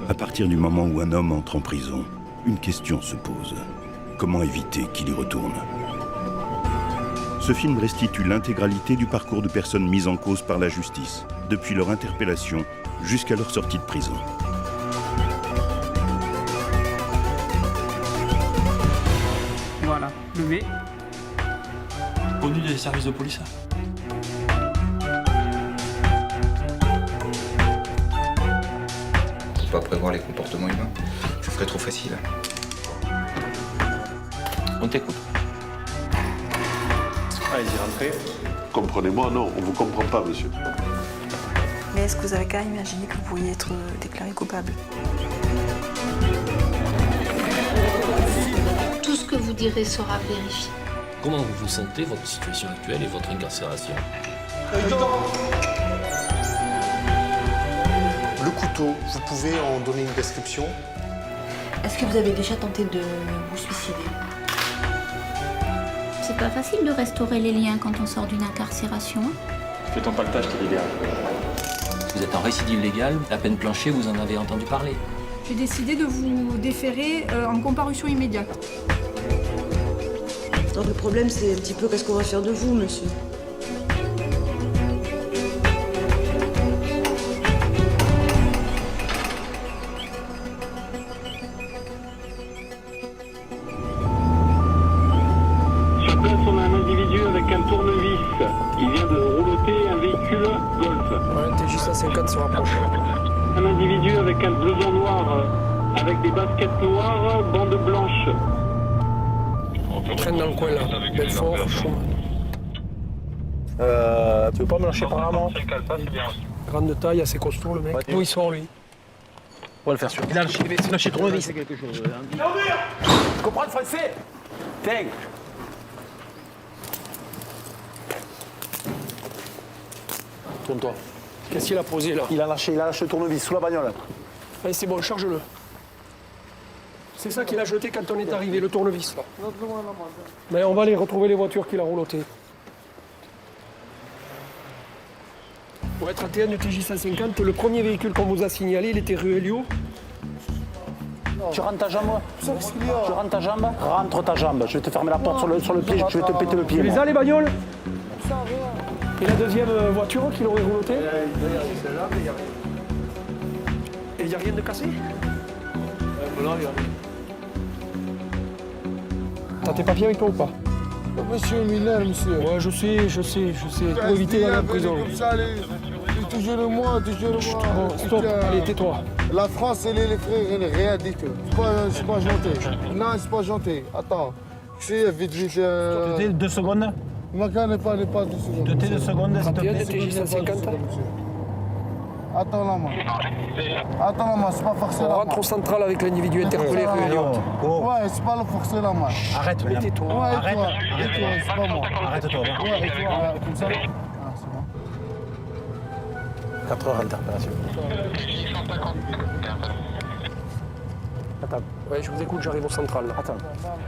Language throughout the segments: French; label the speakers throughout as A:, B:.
A: À partir du moment où un homme entre en prison, une question se pose. Comment éviter qu'il y retourne ? Ce film restitue l'intégralité du parcours de personnes mises en cause par la justice, depuis leur interpellation jusqu'à leur sortie de prison.
B: Voilà, levé.
C: Connu des services de police.
D: Faut pas prévoir les comportements humains. Ça serait trop facile.
C: On t'écoute.
E: Allez-y, rentrez.
F: Comprenez-moi, non, on ne vous comprend pas, monsieur.
G: Mais est-ce que vous avez quand même imaginé que vous pourriez être déclaré coupable?
H: Tout ce que vous direz sera vérifié.
I: Comment vous vous sentez, votre situation actuelle et votre incarcération?
E: Le couteau, vous pouvez en donner une description?
J: Est-ce que vous avez déjà tenté de vous suicider?
H: C'est pas facile de restaurer les liens quand on sort d'une incarcération.
C: Fais ton palpage, t'es libéré.
I: Vous êtes en récidive légale, la peine plancher, vous en avez entendu parler.
B: J'ai décidé de vous déférer en comparution immédiate.
J: Donc le problème, c'est un petit peu qu'est-ce qu'on va faire de vous, monsieur?
K: Sur place, on a un individu avec un tournevis. Il vient de rouloter un véhicule Golf.
L: Ouais, TJ 150 se rapproche.
K: Un individu avec un blouson noir, avec des baskets noires, bandes blanches.
L: On traîne dans le coin là, Belfort, Schumann.
E: Tu veux pas me lâcher par la main?
L: Grande taille, assez costaud le mec. Où il sort lui?
E: On va le faire sûr. Il a lâché tournevis. C'est quelque chose. Tu comprends le français? Tiens. Tourne-toi.
L: Qu'est-ce qu'il a posé là?
E: Il a lâché le tournevis sous la bagnole.
L: Allez, c'est bon, charge-le. C'est ça qu'il a jeté quand on est arrivé, le tournevis là. Mais on va aller retrouver les voitures qu'il a roulotées. Ouais, 31 du TJ 150, le premier véhicule qu'on vous a signalé, il était rue Elio.
E: Tu rentres ta jambe? Tu rentres ta jambe? Rentre ta jambe. Je vais te fermer la porte sur le pied, je vais te péter le pied.
L: Tu les as les bagnoles? Et la deuxième voiture qu'il aurait roulotée? Et il n'y a rien de cassé? T'as tes papiers avec toi ou pas?
M: Monsieur mineur, monsieur.
L: Ouais, je sais. Pour éviter d'aller en prison.
M: Toujours le moi.
L: Bon, stop, allez, tais-toi.
M: La France, elle est les frères, elle est rien dit que. C'est pas gentil. Non, c'est pas gentil. Attends. C'est vite.
E: 2 secondes.
M: Ma canne n'est pas 2 secondes.
E: 2 secondes, s'il te plaît.
L: TJ 150.
M: Attends la main, c'est pas forcé
L: On
M: la
L: rentre au central avec l'individu interpellé rue Elliot.
M: Ouais, c'est pas le forcer la main.
E: Arrête,
L: mais tais-toi.
M: Ouais, arrête, c'est pas moi.
E: Arrête-toi.
M: Ouais, et toi, comme ça. Ah, c'est bon.
E: 4 heures d'interpellation. Attends.
L: Ouais, je vous écoute, j'arrive au central. Là.
E: Attends.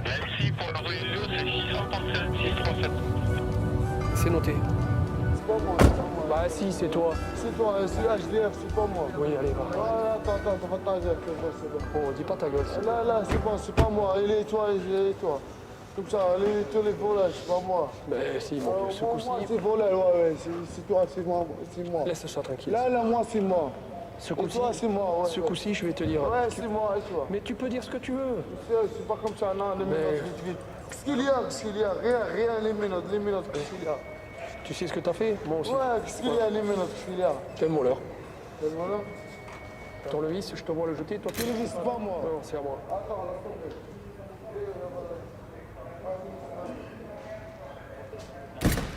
K: Merci pour la rue Elio, c'est 637.
L: C'est noté.
M: C'est pas moi.
L: Bah si, c'est toi.
M: C'est toi, c'est HDF, c'est pas moi.
L: Oui, allez, va.
M: Attends, va ta gueule, c'est bon.
L: Bon, dis pas ta gueule.
M: Là, c'est bon, c'est pas moi. Il est toi. Comme ça, tous les volets, c'est pas moi.
L: Mais si, mon Dieu, ce coup-ci.
M: C'est volé, ouais, c'est toi, c'est moi.
L: Laisse-le tranquille.
M: Là, moi, c'est moi.
L: Ce coup-ci,
M: toi, c'est moi, ouais.
L: Ce coup-ci, je vais te dire.
M: Ouais, c'est moi, et toi.
L: Mais tu peux dire ce que tu veux.
M: C'est pas comme ça, non, les minotes, vite. Qu'est-ce qu'il y a? Rien, les minotes, qu'est-ce qu'il y a?
L: Tu sais ce que t'as fait? Moi aussi.
M: Ouais, qu'est-ce qu'il y a, les minotes, qu'est-ce qu'il y a?
L: Quel voleur.
M: Quel voleur?
L: Tournevis, je te vois le jeter, toi tu le vis.
M: C'est pas moi.
L: Non, c'est à moi.
M: Attends, laisse tomber.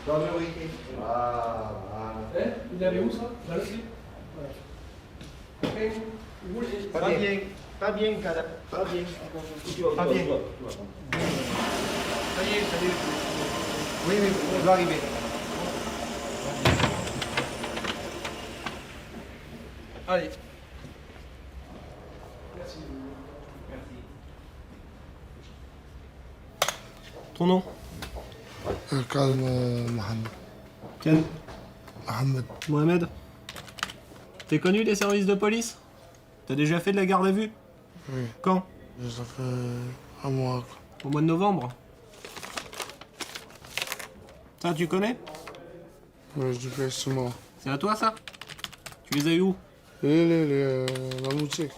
M: Dans le week-end.
L: Il allait où ça? Dans le slip.
M: Pas bien, cara. Pas bien. Ça y est, salut. Oui, on doit arriver.
L: Allez.
M: Merci.
L: Ton nom?
M: Calme, Mohamed.
L: Quel?
M: Ahmed.
L: Mohamed. T'es connu des services de police? T'as déjà fait de la garde à vue?
M: Oui.
L: Quand?
M: Ça fait un mois.
L: Au mois de novembre. Ça, tu connais?
M: Oui, je dis c'est moi.
L: C'est à toi, ça? Tu les as eu où?
M: La musique.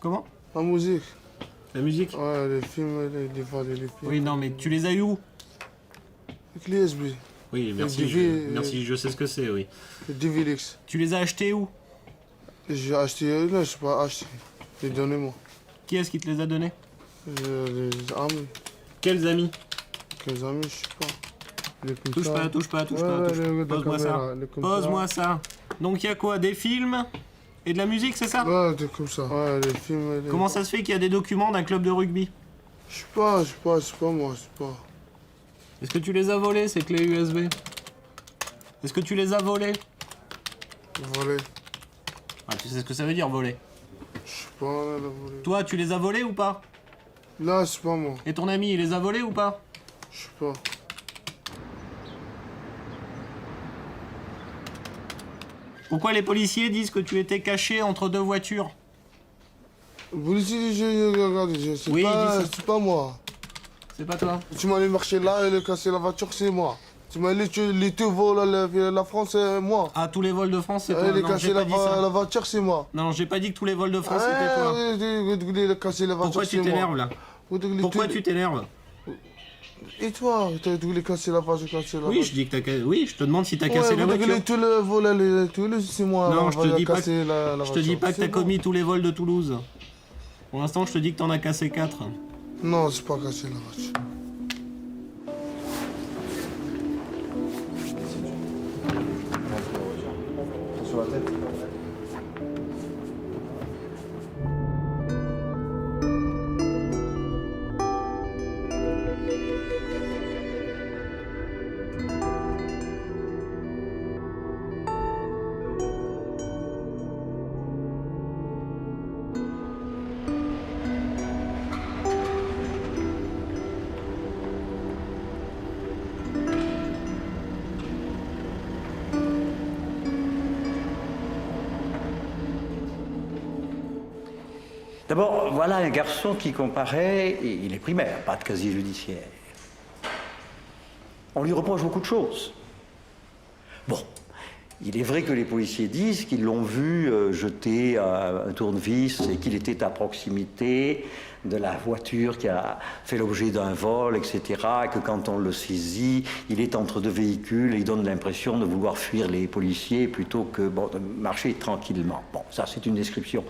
L: Comment?
M: La musique.
L: La musique?
M: Ouais, les films, les films.
L: Oui, non, mais tu les as eu où?
M: Avec l'ISB.
L: Oui, merci, merci, je sais ce que c'est, oui.
M: Le DVLX.
L: Tu les as achetés où?
M: J'ai acheté, là, je sais pas acheté. J'ai donné moi.
L: Qui est-ce qui te les a donnés?
M: Les amis.
L: Quels amis?
M: Quels amis, je sais pas. Les
L: Touche pas. Pose-moi ça. Pose-moi ça. Donc il y a quoi? Des films et de la musique, c'est ça?
M: Ouais, des comme ça. Ouais, les films.
L: Comment ça se fait qu'il y a des documents d'un club de rugby?
M: Je sais pas moi, je sais pas.
L: Est-ce que tu les as volés, ces clés USB? Est-ce que tu les as volés?
M: Volé.
L: Ah, tu sais ce que ça veut dire, voler?
M: Je sais pas, là, volé.
L: Toi, tu les as volés ou pas?
M: Là, c'est pas moi.
L: Et ton ami, il les a volés ou pas?
M: Je sais pas.
L: Pourquoi les policiers disent que tu étais caché entre deux voitures?
M: Le policier, regarde,
L: Oui,
M: c'est pas moi.
L: C'est pas toi?
M: Tu m'as allé marcher là et le casser la voiture, c'est moi. Tu m'as allé les deux vols la France, c'est moi.
L: Ah, tous les vols de France, c'est toi?
M: Les
L: Non,
M: casser
L: j'ai pas dit ça.
M: la voiture, c'est moi.
L: Non, j'ai pas dit que tous les vols de France, c'était toi.
M: Les casser la voiture,
L: Pourquoi tu t'énerves, là? Pourquoi tu t'énerves?
M: Et toi, tu voulais casser la voiture,
L: Oui, je dis que t'as... Oui, je te demande si t'as cassé la voiture.
M: Tous les vols, c'est moi.
L: Non, je te dis pas
M: je
L: te dis pas que t'as commis tous les vols de Toulouse. Pour l'instant, je te dis que t'en as cassé 4.
M: Non, j'ai pas cassé la voiture.
D: Sur la tête.
E: D'abord, voilà un garçon qui comparaît, et il est primaire, pas de casier judiciaire. On lui reproche beaucoup de choses. Bon, il est vrai que les policiers disent qu'ils l'ont vu jeter un tournevis et qu'il était à proximité de la voiture qui a fait l'objet d'un vol, etc. Et que quand on le saisit, il est entre deux véhicules et il donne l'impression de vouloir fuir les policiers plutôt que de marcher tranquillement. Bon, ça c'est une description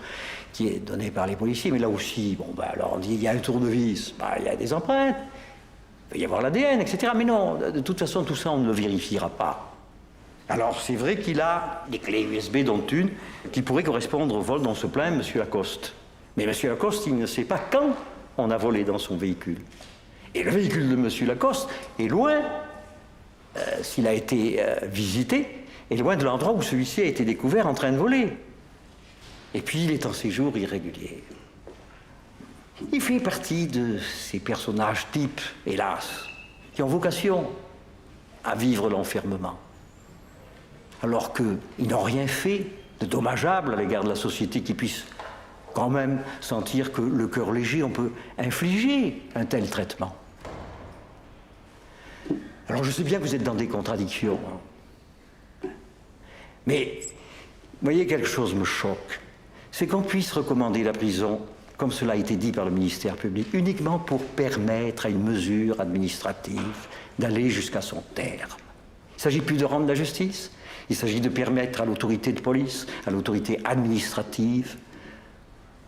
E: qui est donnée par les policiers, mais là aussi, alors on dit il y a un tournevis, il y a des empreintes, il peut y avoir l'ADN, etc. Mais non, de toute façon, tout ça, on ne le vérifiera pas. Alors, c'est vrai qu'il a des clés USB, dont une qui pourrait correspondre au vol dont se plaint M. Lacoste. Mais M. Lacoste, il ne sait pas quand on a volé dans son véhicule. Et le véhicule de M. Lacoste est loin, s'il a été visité, est loin de l'endroit où celui-ci a été découvert en train de voler. Et puis, il est en séjour irrégulier. Il fait partie de ces personnages types, hélas, qui ont vocation à vivre l'enfermement. Alors qu'ils n'ont rien fait de dommageable à l'égard de la société qui puisse quand même sentir que le cœur léger, on peut infliger un tel traitement. Alors je sais bien que vous êtes dans des contradictions. Mais, vous voyez, quelque chose me choque. C'est qu'on puisse recommander la prison, comme cela a été dit par le ministère public, uniquement pour permettre à une mesure administrative d'aller jusqu'à son terme. Il ne s'agit plus de rendre la justice, il s'agit de permettre à l'autorité de police, à l'autorité administrative,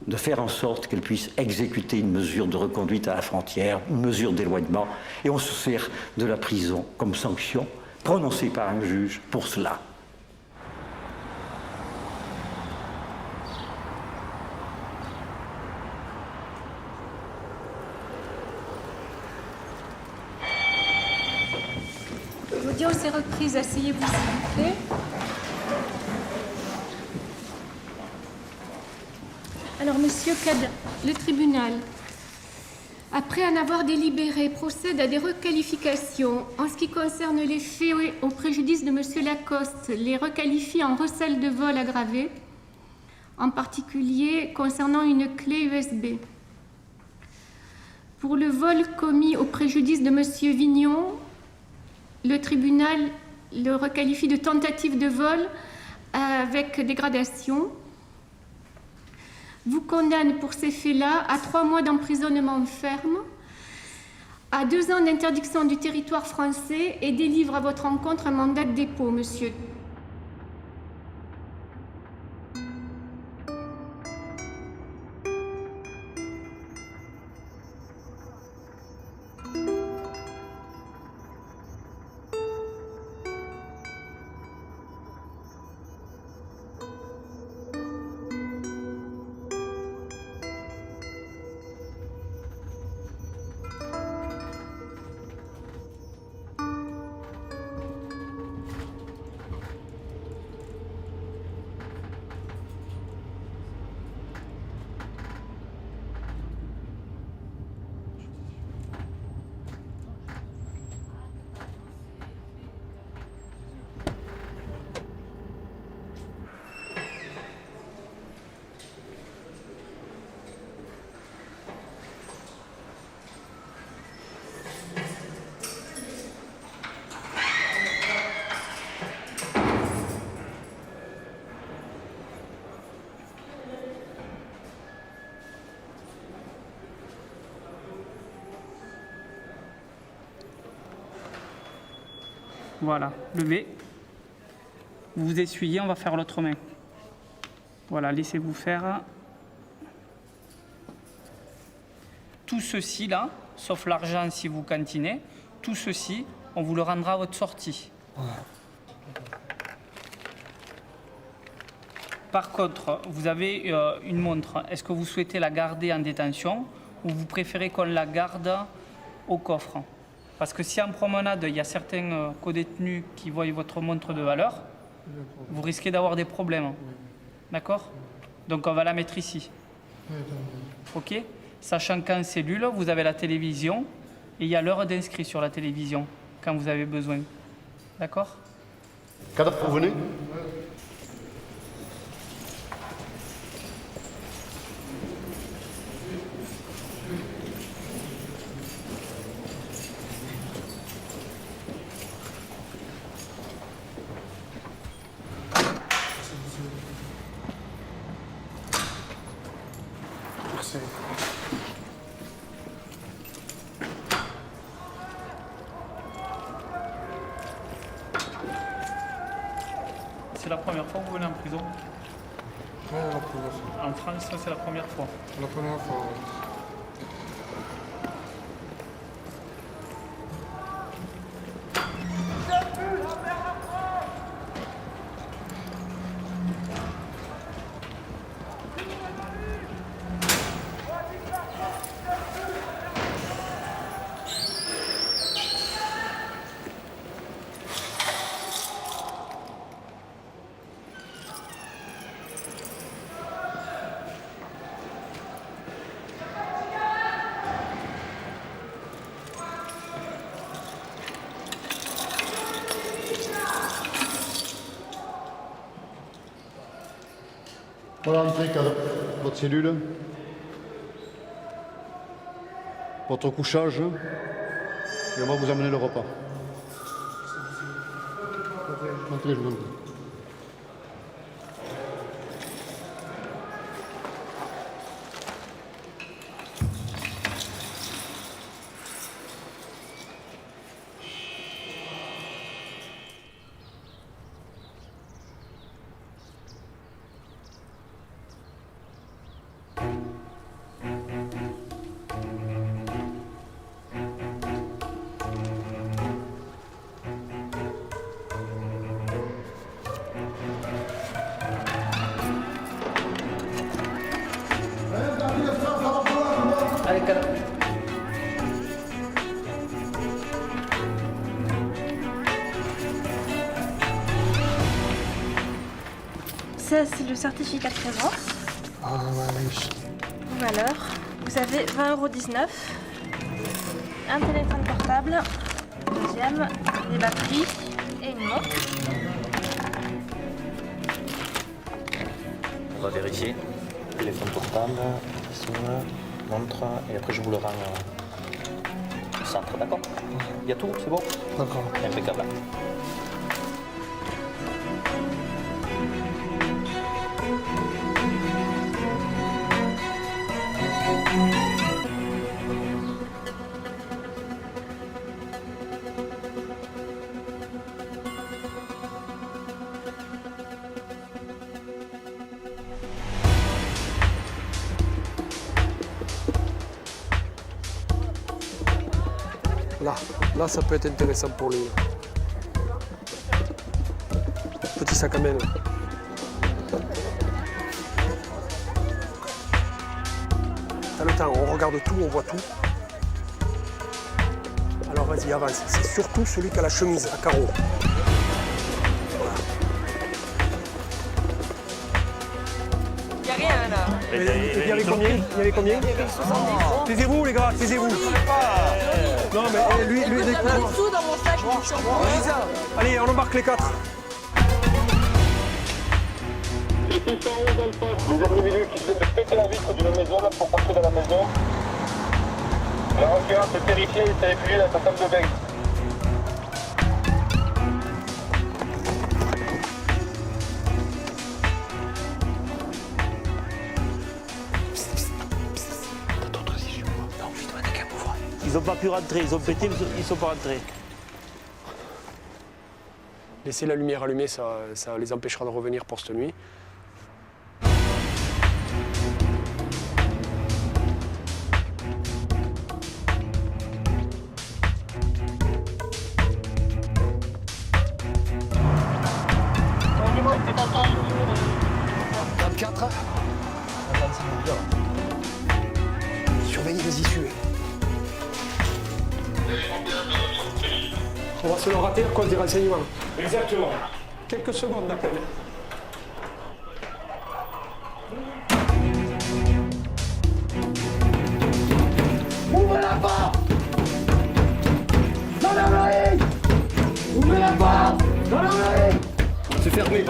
E: de faire en sorte qu'elle puisse exécuter une mesure de reconduite à la frontière, une mesure d'éloignement, et on se sert de la prison comme sanction prononcée par un juge pour cela.
B: L'audience est reprise, asseyez-vous s'il vous plaît. Alors, monsieur Cadin, le tribunal
H: Après en avoir délibéré, procède à des requalifications. En ce qui concerne les faits au préjudice de M. Lacoste, les requalifie en recel de vol aggravé, en particulier concernant une clé USB. Pour le vol commis au préjudice de M. Vignon, le tribunal le requalifie de tentative de vol avec dégradation. Vous condamne pour ces faits-là à 3 mois d'emprisonnement ferme, à 2 ans d'interdiction du territoire français et délivre à votre encontre un mandat de dépôt, monsieur.
N: Voilà, levez. Vous vous essuyez, on va faire l'autre main. Voilà, laissez-vous faire. Tout ceci là, sauf l'argent si vous cantinez, tout ceci, on vous le rendra à votre sortie. Par contre, vous avez une montre. Est-ce que vous souhaitez la garder en détention ou vous préférez qu'on la garde au coffre? Parce que si en promenade, il y a certains codétenus qui voient votre montre de valeur, vous risquez d'avoir des problèmes. D'accord? Donc on va la mettre ici. OK? Sachant qu'en cellule, vous avez la télévision et il y a l'heure d'inscrit sur la télévision quand vous avez besoin. D'accord?
F: Cadavre, vous venez?
N: C'est la première fois que vous venez en prison?
M: Ouais, la première fois.
N: En France, c'est la première fois.
M: La première fois, ouais.
F: Voilà l'entrée, cadavre. Votre cellule. Votre couchage. Et on va vous amener le repas. Entrez, je vous en prie.
G: Ça, c'est le certificat de présence.
M: Ah, ouais, oui.
G: Valeur. Vous avez 20,19 €. un téléphone portable, deuxième, des batteries et une montre.
I: On va vérifier. Téléphone portable, montre, et après je vous le rends au centre, d'accord? Il y a tout, c'est bon?
L: D'accord.
I: Impeccable.
L: Là, ça peut être intéressant pour lui. Petit sac à main. Là. T'as le temps, on regarde tout, on voit tout. Alors vas-y, avance. C'est surtout celui qui a la chemise à carreaux.
G: Il n'y a rien là.
L: Il y avait combien? Il y avait combien? Taisez-vous les gars, taisez-vous. Non mais lui,
G: Il y a plein de sous dans mon sac.
L: Allez, on embarque les 4.
K: C'était 111 Alpha. Les individus qui essaient de péter la vitre d'une maison là pour partir de la maison. La référence est terrifiée et s'est réfugié dans sa salle de bain.
O: Ils n'ont pas pu rentrer, ils ont pété, ils ne sont pas rentrés.
L: Laissez la lumière allumée, ça les empêchera de revenir pour cette nuit. Surveillez les issues. On va se le rater à cause des renseignements.
K: Exactement.
L: Quelques secondes d'appel.
M: Ouvrez la porte! Gendarmerie! Ouvrez la porte! Gendarmerie!
L: C'est fermé.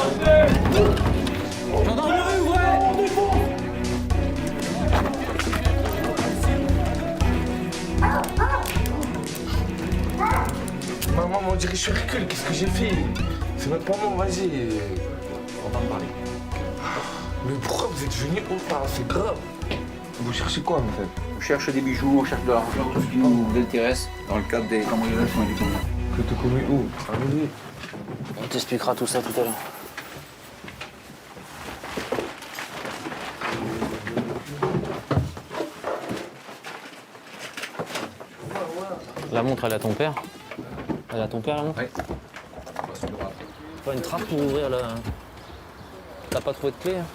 M: Gendarmerie, ouvrez!
P: Maman, on dirait que je recule, qu'est-ce que j'ai fait? C'est même pas moi, vas-y. On va en parler. Mais pourquoi vous êtes venus autant? C'est grave. Vous cherchez quoi en fait?
D: On cherche des bijoux, on cherche de l'argent, tout ce qui nous intéresse dans le cadre des cambriolages qu'on a du commun.
P: Que te connais où? Allez.
I: On t'expliquera tout ça tout à l'heure. La montre, elle a ton père? Elle a ton père, la montre?
D: Oui.
I: Pas une trappe pour ouvrir la... T'as pas trouvé de clé? Hein?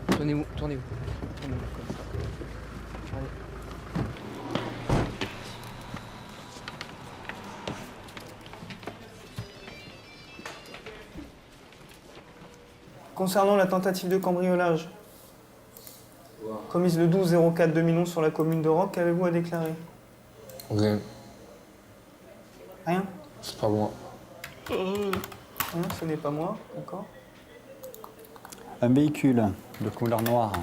D: Tournez-vous, tournez-vous.
Q: Concernant la tentative de cambriolage commise le 12-04-2011 sur la commune de Roques, qu'avez-vous à déclarer?
P: Rien.
Q: Rien?
P: C'est pas moi.
Q: Rien, ce n'est pas moi, d'accord.
R: Un véhicule de couleur noire,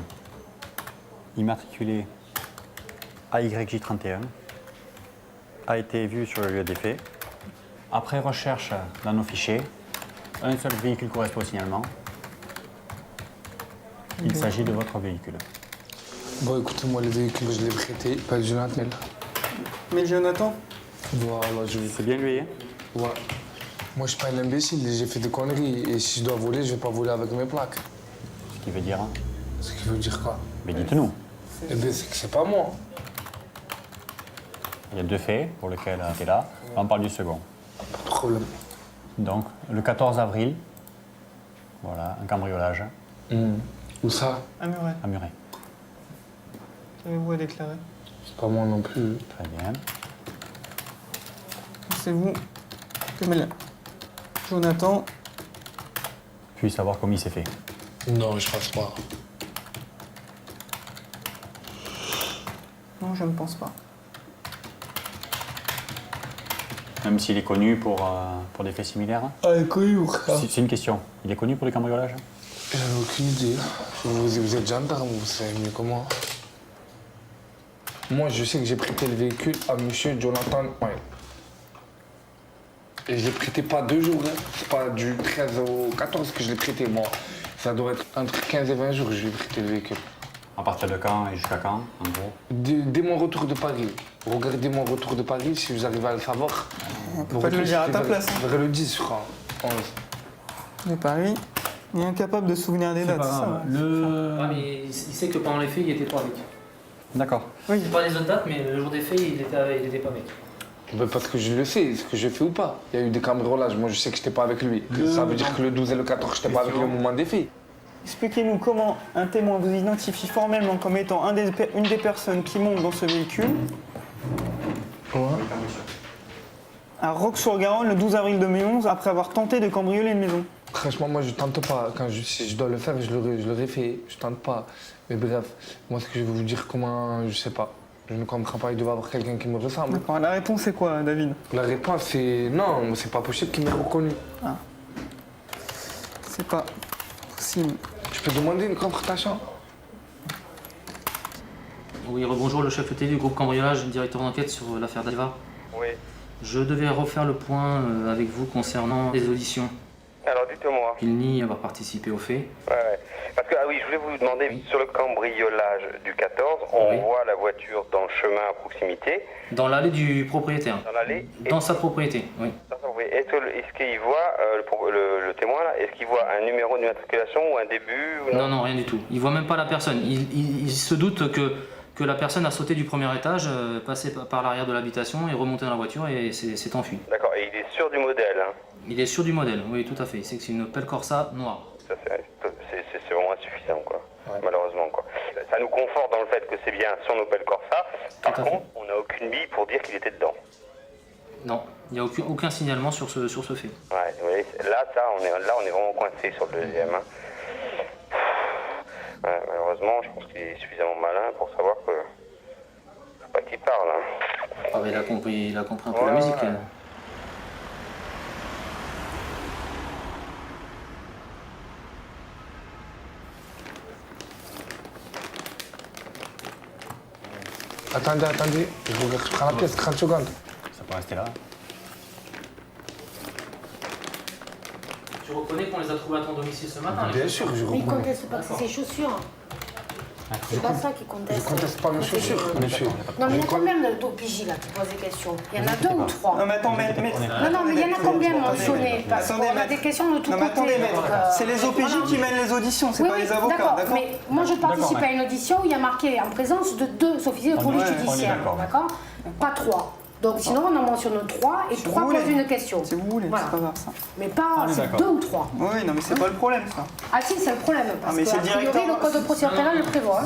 R: immatriculé AYJ31, a été vu sur le lieu des faits. Après recherche dans nos fichiers, un seul véhicule correspond au signalement. Il s'agit de votre véhicule.
P: Bon, écoutez-moi, le véhicule, je l'ai prêté, pas le Jonathan.
Q: Mais Jonathan?
P: Voilà, je vais.
R: C'est bien lui, hein?
P: Ouais. Moi, je suis pas un imbécile, j'ai fait des conneries. Et si je dois voler, je vais pas voler avec mes plaques.
R: Ce qui veut dire, hein?
P: Ce qui veut dire quoi?
R: Mais dites-nous.
P: Eh bien, c'est que c'est pas moi.
R: Il y a deux faits pour lesquels tu es là. On parle du second.
P: Pas de problème.
R: Donc, le 14 avril, voilà, un cambriolage.
P: Où ça?
Q: À Muret.
R: À Muret.
Q: Qu'avez-vous à déclarer?
P: C'est pas moi non plus.
R: Très bien.
Q: C'est vous, Kamel. Jonathan.
R: Puis savoir comment il s'est fait.
P: Non, je pense pas.
Q: Non, je ne pense pas.
R: Même s'il est connu pour des faits similaires.
P: Ah, il est connu ou quoi?
R: C'est une question. Il est connu pour les cambriolages?
P: J'en ai aucune idée. Vous êtes gendarme, vous savez mieux que moi. Moi, je sais que j'ai prêté le véhicule à monsieur Jonathan. Ouais. Et je l'ai prêté pas 2 jours. Hein. C'est pas du 13 au 14 que je l'ai prêté, moi. Ça doit être entre 15 et 20 jours que je lui ai prêté le véhicule.
R: À partir de quand et jusqu'à quand, en gros?
P: Dès mon retour de Paris. Regardez mon retour de Paris, si vous arrivez à le savoir.
Q: On peut pas te le dire à ta place.
P: Vers le 10, je crois. 11.
Q: De Paris, il est incapable de se souvenir des dates. Ça.
N: Mais il sait que pendant les faits, il était pas avec.
R: D'accord.
Q: Oui.
N: Pas les autres dates, mais le jour des faits, il était pas avec.
P: Ben parce que je le sais, est-ce que je fais ou pas? Il y a eu des cambriolages, moi je sais que j'étais pas avec lui. Ça veut dire que le 12 et le 14, j'étais pas avec lui au moment des faits.
Q: Expliquez-nous comment un témoin vous identifie formellement comme étant une des personnes qui monte dans ce véhicule à Roques-sur-Garonne le 12 avril 2011 après avoir tenté de cambrioler une maison.
P: Franchement, moi je tente pas. Si je dois le faire, je l'aurais fait. Je tente pas. Mais bref, moi ce que je vais vous dire, comment, je sais pas. Je ne comprends pas, il doit y avoir quelqu'un qui me ressemble.
Q: D'accord, la réponse c'est quoi, David?
P: La réponse c'est non, c'est pas possible qu'il m'ait reconnu.
Q: Ah. C'est pas possible.
P: Je peux demander une confrontation?
N: Oui, rebonjour, le chef ETV du groupe cambriolage, directeur d'enquête sur l'affaire d'Alva.
K: Oui.
N: Je devais refaire le point avec vous concernant les auditions.
K: Alors dites-moi.
N: Il nie avoir participé aux faits.
K: Ouais. Parce que, ah oui, je voulais vous demander, sur le cambriolage du 14, on voit la voiture dans le chemin à proximité.
N: Dans l'allée du propriétaire.
K: Dans l'allée.
N: Dans sa propriété, oui.
K: Est-ce qu'il voit, le témoin là, est-ce qu'il voit un numéro d'immatriculation ou un début ou
N: Non, rien du tout. Il voit même pas la personne. Il se doute que la personne a sauté du premier étage, passé par l'arrière de l'habitation et remonté dans la voiture et s'est enfui.
K: D'accord, et il est sûr du modèle, hein?
N: Il est sûr du modèle, oui, tout à fait. Il sait que c'est une Opel Corsa noire.
K: Ça, c'est vraiment insuffisant, quoi. Ouais. Malheureusement, quoi. Ça nous conforte dans le fait que c'est bien son Opel Corsa. Par contre, on n'a aucune bille pour dire qu'il était dedans.
N: Non, il n'y a aucun signalement sur ce fait.
K: Ouais, vous voyez, là, on est vraiment coincé sur le deuxième. Hein. Ouais, malheureusement, je pense qu'il est suffisamment malin pour savoir que c'est pas qu'il parle. Hein.
N: Ah, mais il a compris un peu la musique. Ouais.
P: Attendez, je prends la pièce, 30 secondes.
R: Ça peut rester là.
N: Tu reconnais qu'on les a trouvés à ton domicile ce matin?
P: Bien sûr, je
J: Mais il
P: reconnais.
J: conteste pas que c'est ses chaussures. C'est pas ça qu'il conteste.
P: Je conteste pas mes chaussures, monsieur.
J: Non, mais il y a combien d'OPJ là qui posent des questions? Il y en a 2 ou 3?
Q: Non, mais attends, mais
J: il y en a combien mentionnés? Parce qu'on a des questions de tous côtés.
Q: Non, mais attendez, maître, c'est les OPJ qui mènent les auditions, c'est pas les avocats, d'accord?
J: Mais moi je participe à une audition où il y a marqué en présence de 2 officiers de police judiciaire, d'accord? Pas 3. Donc sinon on en mentionne 3 et 3 posent une question.
Q: Si vous voulez, c'est pas grave ça.
J: Mais pas 2 ou 3.
Q: Oui, non mais c'est pas le problème ça.
J: Ah si, c'est le problème, parce que a priori le code de procédure pénale le prévoit.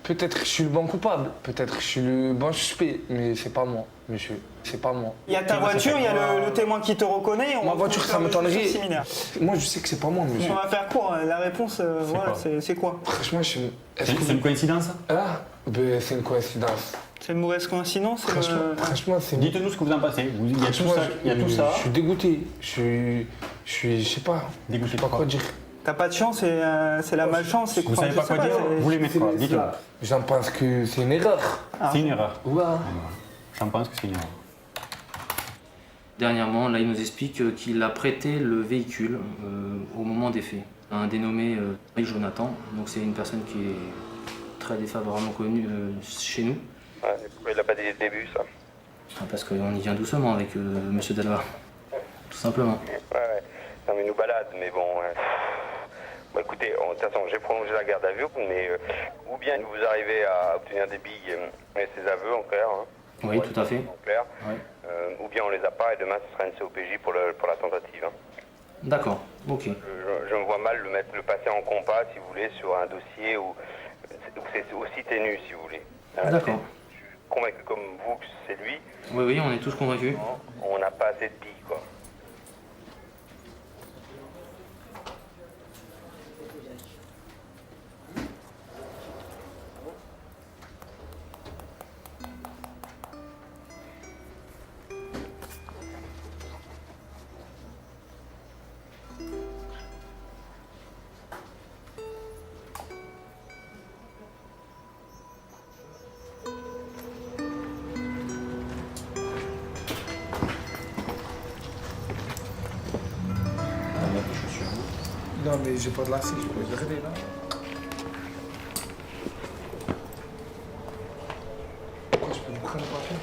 P: Peut-être que je suis le bon coupable, peut-être que je suis le bon suspect, mais c'est pas moi, monsieur. C'est pas moi.
Q: Il y a ta voiture, il y a le témoin qui te reconnaît.
P: Ma voiture, ça m'étonnerait. Moi, je sais que c'est pas moi, monsieur.
Q: On va faire court. La réponse, voilà, c'est quoi?
P: Franchement,
R: C'est une coïncidence?
P: Ah, ben c'est une coïncidence.
Q: C'est une mauvaise coïncidence?
P: Franchement, c'est...
R: Dites-nous ce que vous en pensez. Il y a tout ça.
P: Je suis dégoûté. Je sais pas.
R: Dégoûté,
P: je sais pas quoi dire.
Q: T'as pas de chance, c'est la malchance.
R: Vous savez pas quoi dire? Vous les mettez quoi? Dites-le.
P: J'en pense que c'est une erreur.
R: C'est une erreur.
P: Ouais.
R: J'en pense que c'est une erreur.
N: Dernièrement, là, il nous explique qu'il a prêté le véhicule au moment des faits. Un dénommé Jonathan, donc c'est une personne qui est très défavorablement connue chez nous.
K: Ouais, pourquoi il l'a pas dit dès le début, ça?
N: Parce qu'on y vient doucement avec Monsieur Delva, tout simplement.
K: Ouais. Non mais il nous balade, mais bon... Bon, écoutez, de toute façon, j'ai prolongé la garde à vue, mais ou bien vous arrivez à obtenir des billes et ses aveux en clair. Hein,
N: oui, tout à fait.
K: En clair.
N: Ouais.
K: Ou bien on les a pas et demain ce sera une COPJ pour la tentative. Hein.
N: D'accord, ok.
K: Je me vois mal le passer en compas, si vous voulez, sur un dossier où c'est aussi ténu, si vous voulez.
N: D'accord.
K: Je suis convaincus comme vous que c'est lui,
C: Oui, on est tous convaincus.
K: on n'a pas assez de billes, quoi.
P: Non, mais j'ai pas de lacets, je peux les garder là. Pourquoi je peux me prendre le papier?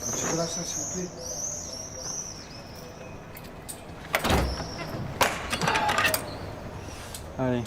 P: Un petit peu lacet, s'il vous plaît.
R: Allez.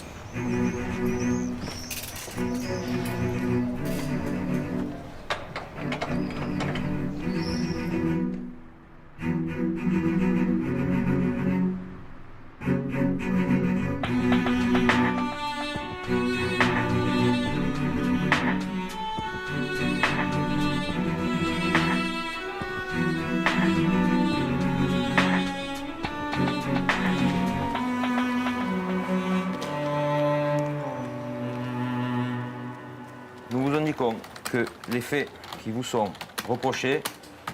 C: Nous vous indiquons que les faits qui vous sont reprochés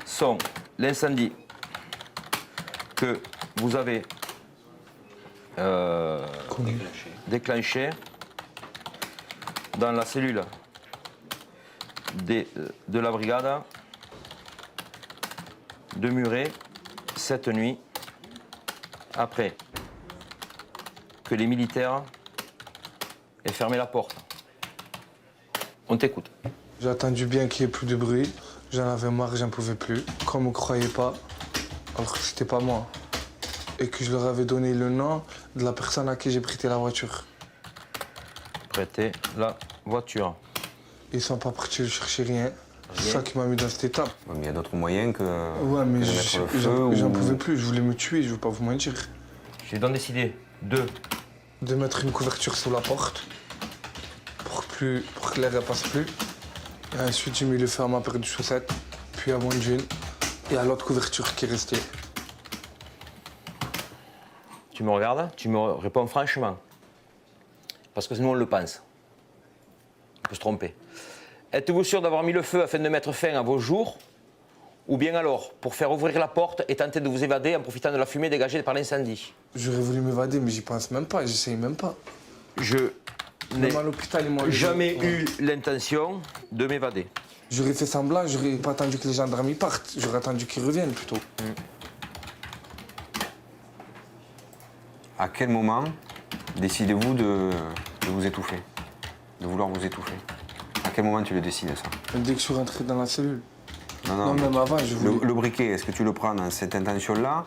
C: sont l'incendie que vous avez déclenché dans la cellule de la brigade de Muret cette nuit, après que les militaires aient fermé la porte. On t'écoute.
P: J'ai attendu bien qu'il n'y ait plus de bruit. J'en avais marre, j'en pouvais plus. Quand on ne me croyait pas, alors que c'était pas moi. Et que je leur avais donné le nom de la personne à qui j'ai prêté la voiture.
C: Prêter la voiture.
P: Ils sont pas partis chercher rien. C'est ça qui m'a mis dans cette étape.
S: Ouais, mais il y a d'autres moyens que,
P: Ouais, mais
S: que de mettre le feu
P: j'en
S: ou-
P: pouvais plus. Je voulais me tuer, je veux pas vous mentir.
C: J'ai donc décidé
P: de mettre une couverture sous la porte pour que l'air ne passe plus. Et ensuite, j'ai mis le feu à ma paire de chaussettes, puis à mon jean et à l'autre couverture qui est restée.
C: Tu me regardes, tu me réponds franchement. Parce que sinon on le pense. On peut se tromper. Êtes-vous sûr d'avoir mis le feu afin de mettre fin à vos jours? Ou bien alors, pour faire ouvrir la porte et tenter de vous évader en profitant de la fumée dégagée par l'incendie?
P: J'aurais voulu m'évader, mais j'y pense même pas, j'essaye même pas.
C: Je n'ai
P: Même à l'hôpital, ils m'ont
C: jamais eu l'intention de m'évader.
P: J'aurais fait semblant, j'aurais pas attendu que les gendarmes y partent, j'aurais attendu qu'ils reviennent plutôt.
S: À quel moment décidez-vous de vous étouffer? De vouloir vous étouffer? À quel moment tu le décides, ça?
P: Dès que je suis rentré dans la cellule.
S: Non,
P: même avant, je voulais...
S: Le briquet, est-ce que tu le prends dans cette intention-là?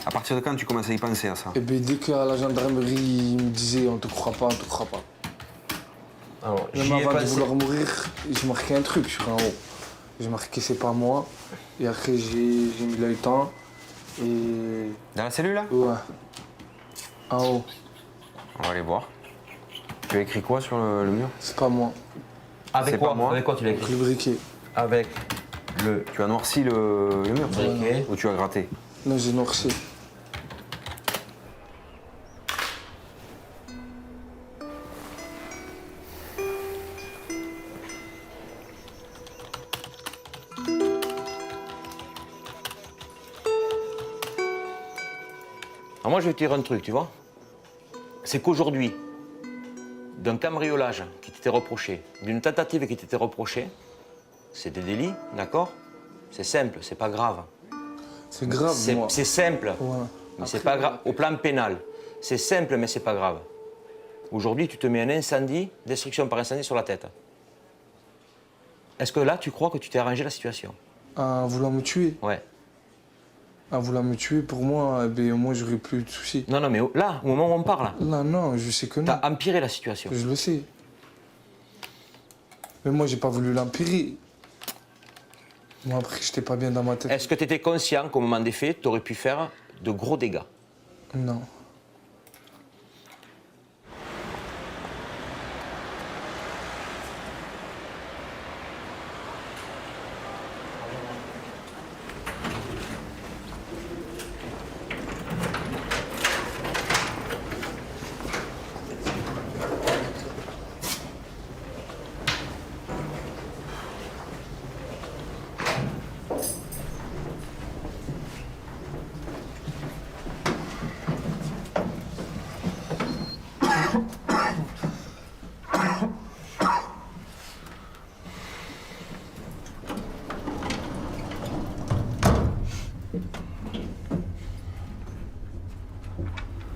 S: À partir de quand tu commences à y penser à ça?
P: Et bien, dès qu'à la gendarmerie, ils me disaient on te croit pas, on te croit pas.
C: Alors,
P: Même avant de vouloir mourir, j'ai marqué un truc sur en haut. J'ai marqué c'est pas moi. Et après, j'ai mis l'œil temps. Et...
S: Dans la cellule, là?
P: Ouais. En haut.
S: On va aller voir. Tu as écrit quoi sur le mur?
P: C'est pas moi.
C: Avec
S: C'est
C: quoi?
S: pas moi.
C: Avec quoi tu l'as écrit?
P: Le briquet.
C: Avec le...
S: Tu as noirci le mur?
C: Briquet.
S: Ou tu as gratté?
P: Non, j'ai noirci.
C: Alors moi, je vais te dire un truc, tu vois. C'est qu'aujourd'hui, d'un cambriolage qui t'était reproché, d'une tentative qui t'était reprochée, c'est des délits, d'accord? C'est simple, c'est pas grave.
P: C'est grave, moi.
C: C'est simple,
P: Ouais.
C: mais c'est pas grave. Au plan pénal, c'est simple, mais c'est pas grave. Aujourd'hui, tu te mets un incendie, destruction par incendie sur la tête. Est-ce que là, tu crois que tu t'es arrangé la situation?
P: En voulant me tuer?
C: Ouais.
P: En voulant me tuer, pour moi, eh bien, moi, j'aurais plus de soucis.
C: Non, non, mais là, au moment où on parle,
P: Non, non, je sais que non.
C: t'as empiré la situation.
P: Je le sais. Mais moi, j'ai pas voulu l'empirer. Moi, après, j'étais pas bien dans ma tête.
C: Est-ce que tu étais conscient qu'au moment des faits, tu aurais pu faire de gros dégâts?
P: Non.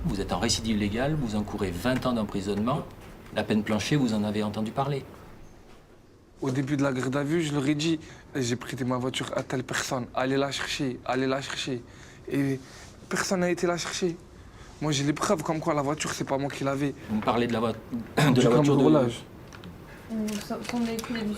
T: Vous êtes en récidive légale, vous encourez 20 ans d'emprisonnement. La peine planchée, vous en avez entendu parler.
P: Au début de la garde à vue, je leur ai dit, j'ai prêté ma voiture à telle personne, allez la chercher, allez la chercher. Et personne n'a été la chercher. Moi, j'ai les preuves comme quoi la voiture, c'est pas moi qui l'avais.
T: Vous me parlez de la, voiture
P: cambriolage.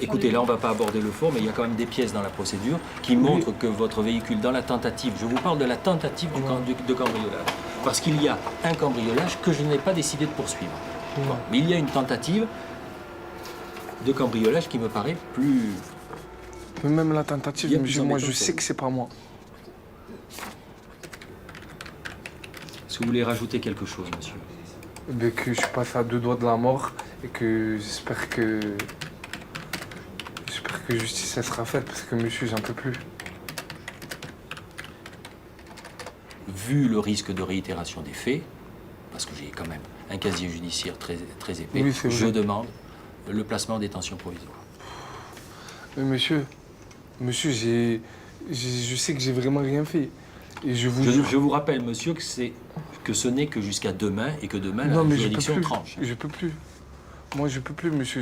T: Écoutez, là, on ne va pas aborder le fond, mais il y a quand même des pièces dans la procédure qui montrent que votre véhicule, dans la tentative, je vous parle de la tentative de cambriolage, parce qu'il y a un cambriolage que je n'ai pas décidé de poursuivre. Bon, mais il y a une tentative de cambriolage qui me paraît plus...
P: Mais même la tentative, monsieur, moi, je sais que c'est pas moi.
T: Est-ce que vous voulez rajouter quelque chose, monsieur?
P: Mais que je suis passé à 2 doigts de la mort et que j'espère que justice elle sera faite parce que monsieur, j'en peux plus.
T: Vu le risque de réitération des faits, parce que j'ai quand même un casier judiciaire très épais,
P: oui,
T: je demande le placement en détention provisoire.
P: Mais monsieur, je sais que j'ai vraiment rien fait. Et je
T: vous rappelle, monsieur, que ce n'est que jusqu'à demain et que demain, la juridiction tranche.
P: Je peux plus. Moi, je peux plus, monsieur.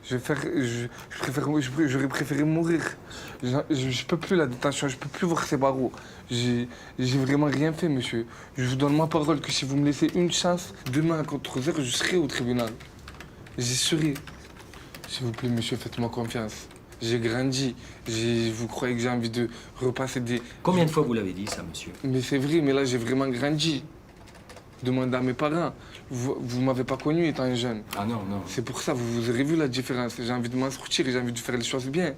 P: J'aurais préféré mourir. Je peux plus la détention, je peux plus voir ces barreaux. J'ai vraiment rien fait, monsieur. Je vous donne ma parole que si vous me laissez une chance, demain à 4h, je serai au tribunal. J'y serai. S'il vous plaît, monsieur, faites-moi confiance. J'ai grandi. Vous croyez que j'ai envie de repasser des...
T: Combien de fois vous l'avez dit, ça, monsieur?
P: Mais c'est vrai, mais là, j'ai vraiment grandi. Demandez à mes parents. Vous m'avez pas connu étant jeune.
T: Ah non, non.
P: C'est pour ça, vous aurez vu la différence. J'ai envie de m'en sortir et j'ai envie de faire les choses bien.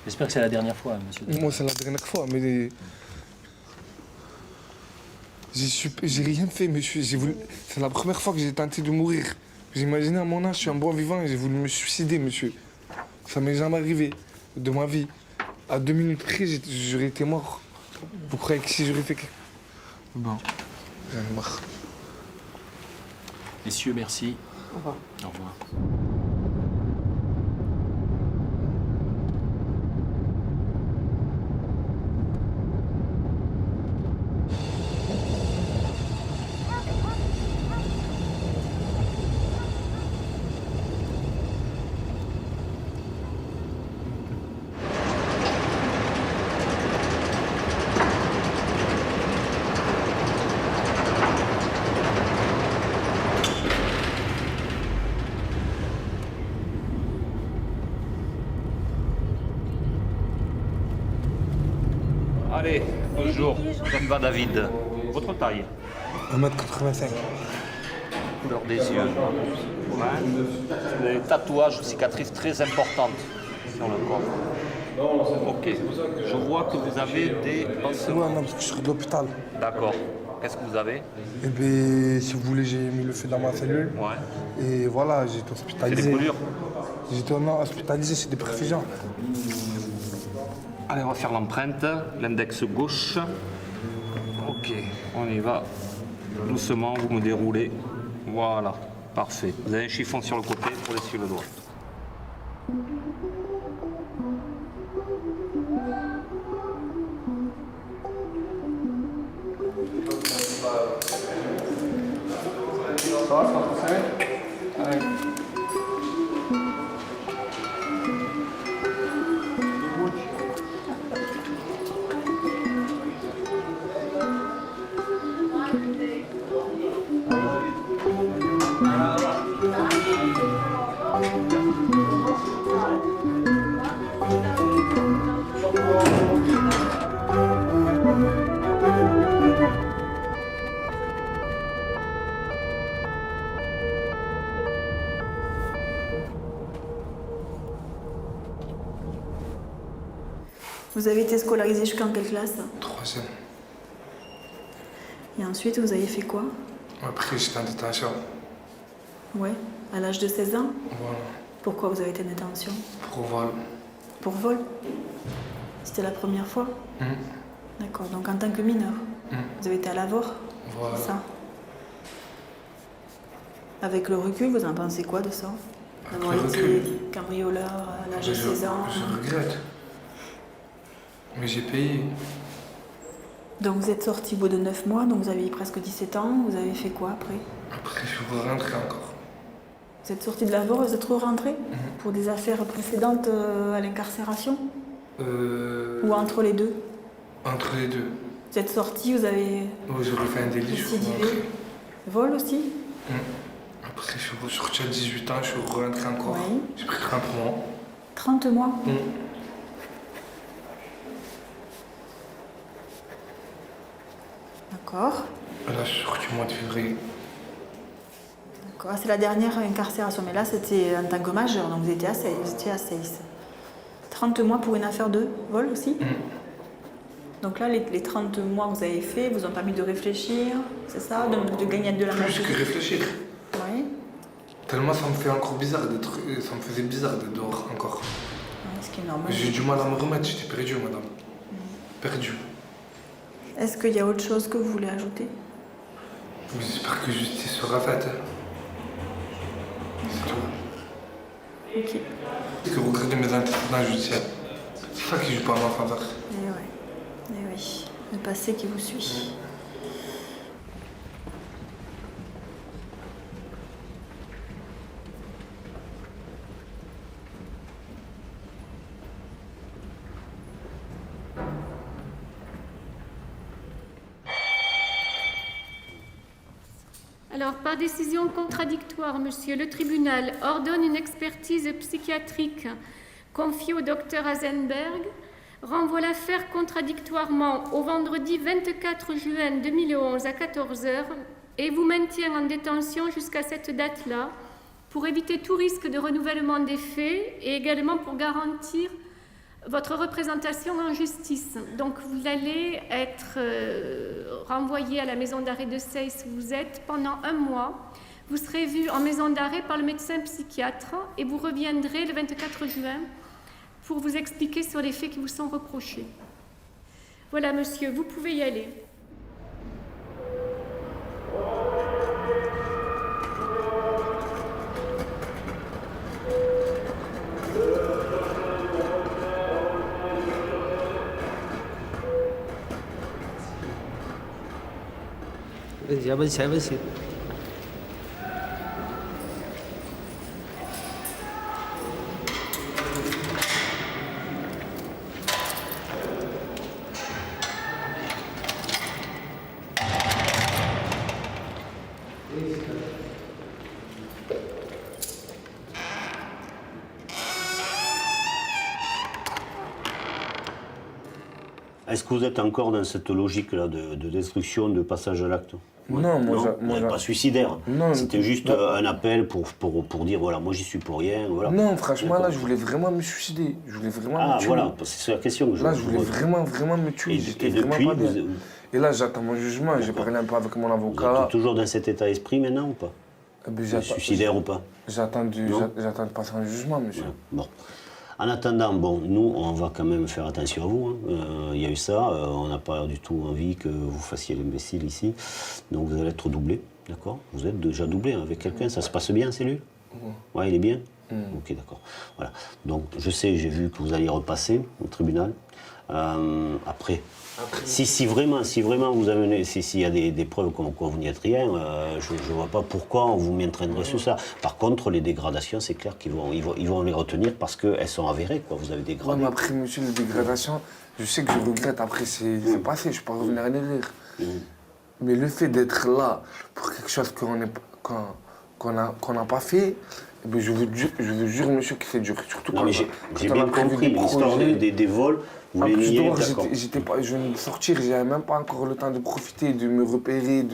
T: J'espère que c'est la dernière fois, monsieur.
P: Moi, c'est la dernière fois, mais... J'ai rien fait, monsieur. C'est la première fois que j'ai tenté de mourir. Vous imaginez, à mon âge, je suis un bon vivant et j'ai voulu me suicider, monsieur. Ça m'est jamais arrivé de ma vie. À 2 minutes près, j'aurais été mort. Vous croyez que si j'aurais fait quelque... Bon, j'en ai marre.
T: Messieurs, merci.
P: Au revoir.
T: Au revoir.
I: Allez, bonjour, comme va David? Votre taille?
P: 1m85.
I: Couleur des yeux. Des tatouages ou cicatrices très importantes sur le corps. Ok, je vois que vous avez des pansements.
P: Ouais, non, parce que je suis de l'hôpital.
I: D'accord. Qu'est-ce que vous avez?
P: Eh bien, si vous voulez, j'ai mis le feu dans ma cellule.
I: Ouais.
P: Et voilà, j'ai été hospitalisé.
I: C'est des brûlures?
P: J'ai été hospitalisé, c'est des perfusions.
I: Allez, on va faire l'empreinte, l'index gauche. Ok, on y va. Doucement, vous me déroulez. Voilà, parfait. Vous avez un chiffon sur le côté pour essuyer le doigt.
P: Ça va, ça va passer? Allez.
G: Vous avez été scolarisé jusqu'en quelle classe?
P: 3e.
G: Et ensuite, vous avez fait quoi?
P: Après, j'étais en détention.
G: Ouais, à l'âge de 16 ans?
P: Voilà.
G: Pourquoi vous avez été en détention?
P: Pour vol.
G: Pour vol? C'était la première fois? D'accord, donc en tant que mineur? Vous avez été à l'AVOR?
P: Voilà.
G: C'est ça. Avec le recul, vous en pensez quoi de ça? D'avoir été cambrioleur à l'âge de 16 ans?
P: Je regrette. Mais j'ai payé.
G: Donc vous êtes sorti au bout de 9 mois, donc vous avez presque 17 ans. Vous avez fait quoi après?
P: Après, je suis rentré encore.
G: Vous êtes sorti de la VOR, vous êtes rentré pour des affaires précédentes à l'incarcération? Ou entre les deux?
P: Entre les deux.
G: Vous êtes sorti, vous avez...
P: Oui, j'aurais fait un délit, je suis rentré.
G: Vol aussi?
P: Après, je suis sorti à 18 ans, je suis rentré encore.
G: Oui.
P: J'ai pris 30 mois.
G: 30 mois? D'accord.
P: Là, je suis sorti au mois de février.
G: D'accord. C'est la dernière incarcération, mais là c'était en tant que majeur, donc vous étiez à 16. 30 mois pour une affaire de vol aussi? Donc là, les 30 mois que vous avez fait vous ont permis de réfléchir, c'est ça? De gagner de la maturité?
P: Plus que réfléchir.
G: Oui.
P: Tellement ça me fait encore bizarre d'être... Ça me faisait bizarre d'être dehors encore.
G: Ouais, ce qui est normal.
P: J'ai eu du mal à me remettre, j'étais perdu, madame. Perdu.
G: Est-ce qu'il y a autre chose que vous voulez ajouter?
P: J'espère que justice sera faite. C'est tout.
G: Ok.
P: Parce que regretter mes antécédents judiciaires. C'est ça qui joue pas en ma faveur.
G: Eh ouais. Eh oui. Le passé qui vous suit.
H: Alors, par décision contradictoire, monsieur, le tribunal ordonne une expertise psychiatrique confiée au docteur Hasenberg, renvoie l'affaire contradictoirement au vendredi 24 juin 2011 à 14 h et vous maintient en détention jusqu'à cette date-là pour éviter tout risque de renouvellement des faits et également pour garantir votre représentation en justice. Donc vous allez être renvoyé à la maison d'arrêt de Seyss où vous êtes pendant 1 mois. Vous serez vu en maison d'arrêt par le médecin psychiatre et vous reviendrez le 24 juin pour vous expliquer sur les faits qui vous sont reprochés. Voilà, monsieur, vous pouvez y aller.
O: Vas-y, avancez, avancez.
U: Est-ce que vous êtes encore dans cette logique-là de destruction, de passage à l'acte?
P: Non,
U: pas suicidaire.
P: Non,
U: c'était juste un appel pour dire voilà, moi j'y suis pour rien. Voilà.
P: Non, franchement, là, je voulais vraiment me suicider. Je voulais vraiment me tuer.
U: Voilà, c'est la question que je
P: Là, je voulais vraiment me tuer. J'étais vraiment pas bien. Et là, j'attends mon jugement. J'ai parlé un peu avec mon avocat.
U: Vous êtes toujours dans cet état d'esprit maintenant ou pas? Suicidaire ou pas?
P: J'attends de passer un jugement, monsieur.
U: Bon. En attendant, bon, nous, on va quand même faire attention à vous. Il y a eu ça, on n'a pas du tout envie que vous fassiez l'imbécile ici. Donc vous allez être doublé, d'accord? Vous êtes déjà doublé avec quelqu'un, ça se passe bien en cellule? Ouais, il est bien? Ok, d'accord. Voilà. Donc je sais, j'ai vu que vous alliez repasser au tribunal. Après, si vraiment vous avez, s'il y a des preuves comme quoi vous n'y êtes rien, je ne vois pas pourquoi on vous maintiendrait sur ça. Par contre, les dégradations, c'est clair qu'ils vont les retenir parce qu'elles sont avérées, quoi. Vous avez dégradé.
P: Ouais, mais après, monsieur, les dégradations, je sais que je regrette. Après, c'est passé, je ne peux pas revenir à les lire. Mais le fait d'être là pour quelque chose qu'on n'a pas fait, eh je vous jure, monsieur, que c'est dur. Surtout
U: non, mais j'ai bien compris l'histoire des vols. Vous les niez, d'accord.
P: Je venais de sortir, j'avais même pas encore le temps de profiter, de me repérer,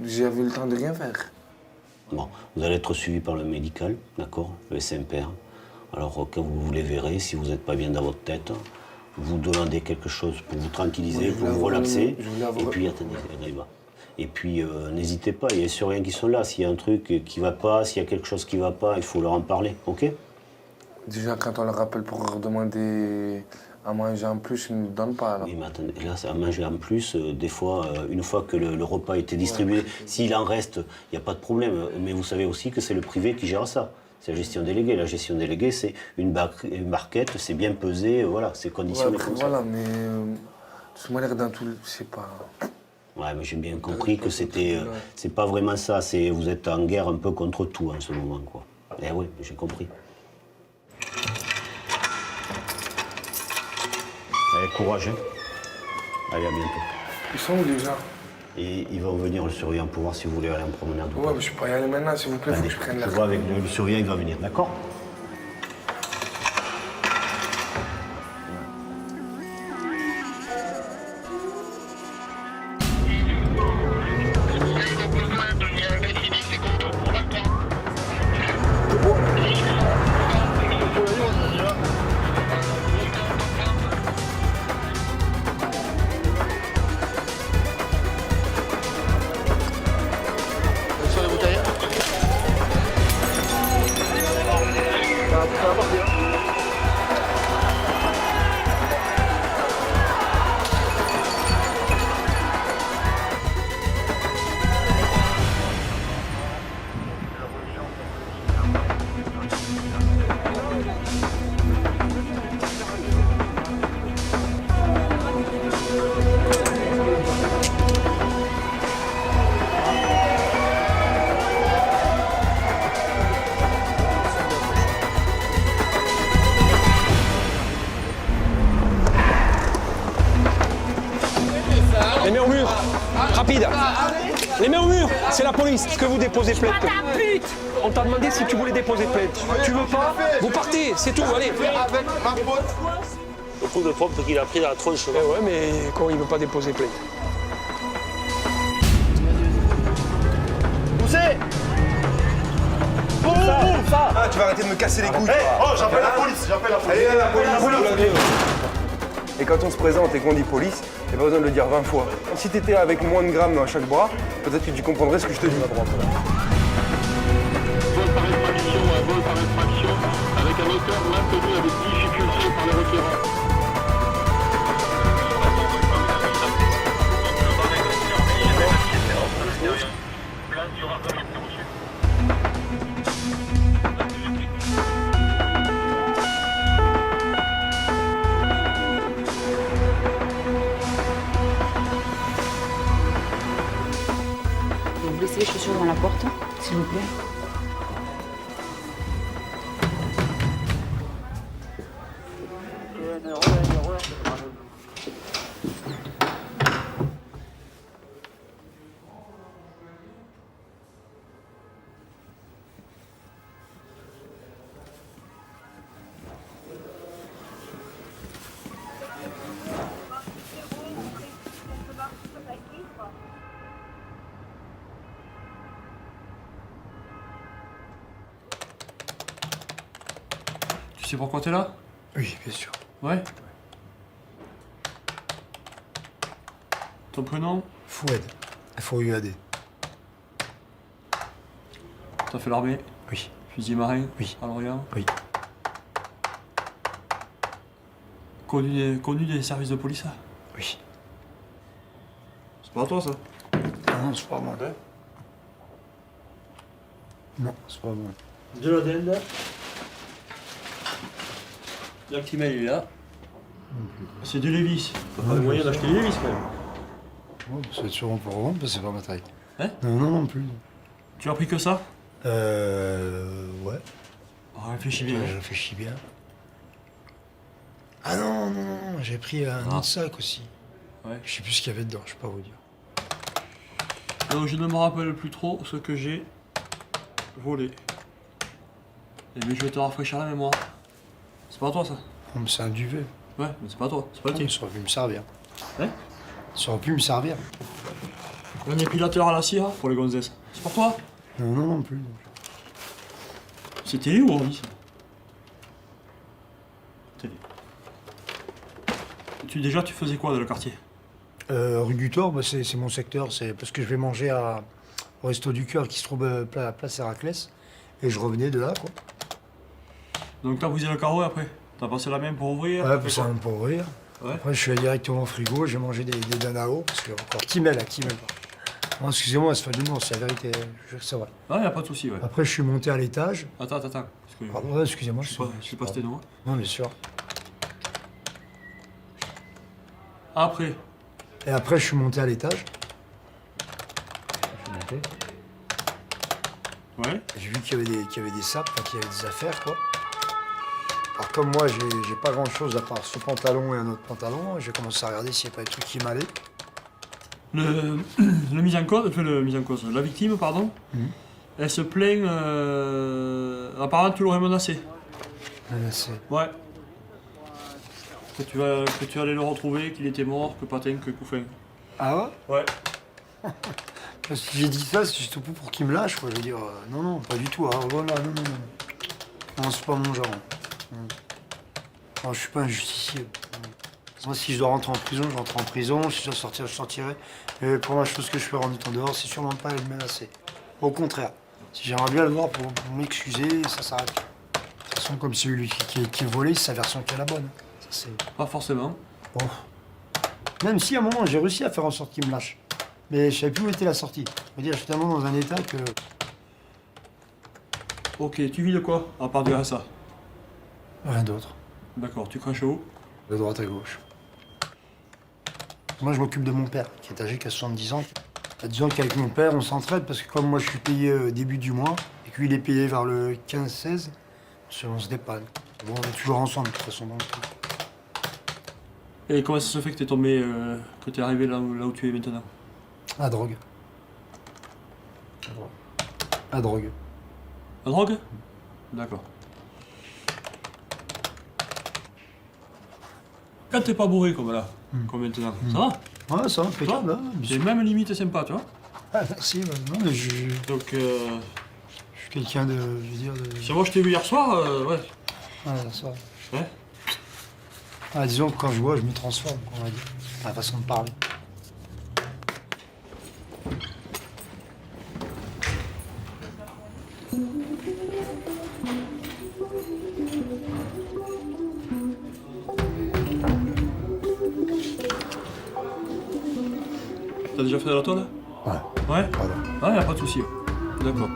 P: j'avais le temps de rien faire.
U: Bon, vous allez être suivi par le médical, d'accord, le SMPR. Alors quand vous les verrez, si vous n'êtes pas bien dans votre tête, vous demandez quelque chose pour vous tranquilliser, pour vous relaxer. Et puis attendez, et puis n'hésitez pas, il y a les surveillants qui sont là. S'il y a un truc qui ne va pas, s'il y a quelque chose qui ne va pas, il faut leur en parler, ok?
P: Déjà quand on leur rappelle pour leur demander à manger en plus, ils ne nous donnent pas. Là.
U: Oui, mais attendez, là, à manger en plus, des fois, une fois que le repas a été distribué, s'il en reste, il n'y a pas de problème. Mais vous savez aussi que c'est le privé qui gère ça. C'est la gestion déléguée. La gestion déléguée, c'est une barquette, c'est bien pesé, voilà, c'est conditionné comme ça.
P: Voilà, mais ça m'a l'air d'un tout, je sais pas.
U: Ouais, mais j'ai bien compris que c'était, c'est pas vraiment ça. C'est, vous êtes en guerre un peu contre tout en ce moment, quoi. Eh oui, j'ai compris. Allez, courage, hein. Allez, à bientôt.
P: Ils sont où déjà?
U: Et ils vont venir, le surveillant, pour voir si vous voulez aller en promenade.
P: Ouais, mais je peux pas y aller maintenant, s'il vous plaît, faut que je prenne la...
U: Je vois avec le surveillant, il va venir, d'accord?
L: Les mains au mur. Rapide. Les mains au mur. C'est la police. Est-ce que vous déposez plainte? On t'a demandé si tu voulais déposer plainte. Tu veux pas? Vous partez. C'est tout. Allez.
M: Avec ma pote.
O: Le coup de pompe qu'il a pris dans la tronche.
L: Eh ouais, mais comment il veut pas déposer plainte?
M: Poussez. Ça. Ah, tu vas arrêter de me casser les couilles. Oh, j'appelle la police. Allez, la police.
A: Et quand on se présente et qu'on dit police, il n'y a pas besoin de le dire 20 fois. Si tu étais avec moins de grammes à chaque bras, peut-être que tu comprendrais ce que je te dis.
V: Vol par effraction, avec un moteur maintenu avec difficulté par les requérants.
W: Vous laissez les chaussures dans la porte, s'il vous plaît.
X: Tu sais pourquoi t'es là?
F: Oui, bien sûr.
X: Ouais. Ton prénom?
F: Fouad. F-O-U-A-D.
X: T'as fait l'armée?
F: Oui.
X: Fusil marin?
F: Oui.
X: À Lorient?
F: Oui.
X: Connu des services de police?
F: Oui.
X: C'est pas à toi ça?
F: Non, c'est pas moi. Non, c'est pas moi.
X: De la dinde. L'actimel il est là. C'est des Levi's. T'as pas les moyens d'acheter des Levi's quand même.
F: Oh, ça va être sûrement pour revendre parce que c'est pas ma taille.
X: Hein?
F: Non plus.
X: Tu as pris que ça?
F: Ouais.
X: Réfléchis bien.
F: Je réfléchis bien. Ah non, j'ai pris un autre sac aussi.
X: Ouais.
F: Je sais plus ce qu'il y avait dedans, je peux pas vous dire.
X: Donc je ne me rappelle plus trop ce que j'ai volé. Mais je vais te rafraîchir la mémoire. C'est pas toi ça?
F: Non, mais c'est un duvet.
X: Ouais, mais c'est pas toi, c'est pas le tien.
F: Ça aurait pu me servir.
X: Hein?
F: Ça aurait pu me servir.
X: Un épilateur à la cire pour les gonzesses. C'est pour toi?
F: Non plus.
X: C'est télé ou ordi ça? Télé. Déjà, tu faisais quoi dans le quartier?
F: Rue du Thor, bah, c'est mon secteur. C'est parce que je vais manger au Resto du Cœur qui se trouve à Place Héraclès. Et je revenais de là, quoi.
X: Donc t'as brisé le carreau après? T'as passé la main pour ouvrir?
F: Ouais, passé la main pour ouvrir.
X: Ouais.
F: Après, je suis allé directement au frigo, j'ai mangé des Danao, parce que encore Timel. Non, excusez-moi, c'est pas de l'humour, c'est la vérité. Je jure que c'est vrai.
X: Ah, y a pas de souci, ouais.
F: Après, je suis monté à l'étage.
X: Attends.
F: Pardon, ouais, excusez-moi.
X: Je suis pas sténo.
F: Non, bien sûr.
X: Après.
F: Et après, je suis monté à l'étage.
X: Ouais.
F: J'ai vu qu'il y avait des sapes, qu'il y avait des affaires, quoi. Alors comme moi, j'ai pas grand-chose à part ce pantalon et un autre pantalon, j'ai commencé à regarder s'il n'y a pas des trucs qui m'allaient.
X: Le mise en cause, la victime, pardon, elle se plaint. Apparemment, tu l'aurais menacé.
F: Menacé.
X: Ouais. Que tu allais le retrouver, qu'il était mort, que patin, que couffin.
F: Ah ouais?
X: Ouais.
F: Parce que j'ai dit ça, c'est juste pour qu'il me lâche, quoi. Je veux dire, non, pas du tout. Alors voilà, non. Non, c'est pas mon genre. Non, je suis pas un justicier. Moi, si je dois rentrer en prison, je rentre en prison. Si je dois sortir, je sortirai. Mais pour la chose que je fais en étant dehors, c'est sûrement pas le menacer. Au contraire, si j'aimerais bien le voir pour m'excuser, ça s'arrête. De toute façon, comme c'est lui qui est volé, c'est sa version qui est la bonne. Ça, c'est...
X: Pas forcément.
F: Bon. Même si à un moment, j'ai réussi à faire en sorte qu'il me lâche. Mais je savais plus où était la sortie. Je veux dire, je suis tellement dans un état que...
X: Ok, tu vis de quoi, à part de ça?
F: Rien d'autre.
X: D'accord, tu craches où?
F: De droite à gauche. Moi, je m'occupe de mon père, qui est âgé qu'à 70 ans. Disons qu'avec mon père, on s'entraide, parce que comme moi, je suis payé début du mois, et que lui, il est payé vers le 15-16, on se dépanne. Bon, on est toujours ensemble, de toute façon. Donc...
X: Et comment ça se fait que t'es tombé, que t'es arrivé là où tu es maintenant?
F: La drogue. La drogue.
X: La drogue? D'accord. Quand t'es pas bourré comme là, comme maintenant, ça va?
F: Ouais, ça va, impeccable. Hein,
X: c'est même limite sympa, tu vois?
F: Ah, merci. Non, mais
X: Donc,
F: je suis quelqu'un de... Je veux dire...
X: Si moi je t'ai vu hier soir, ouais.
F: Ouais, hier soir.
X: Ouais.
F: Ah, disons que quand je bois, je me transforme, on va dire. La façon de parler.
X: T'as déjà fait de la toile?
F: Ouais.
X: Ouais? Ah, y'a pas de souci. D'accord.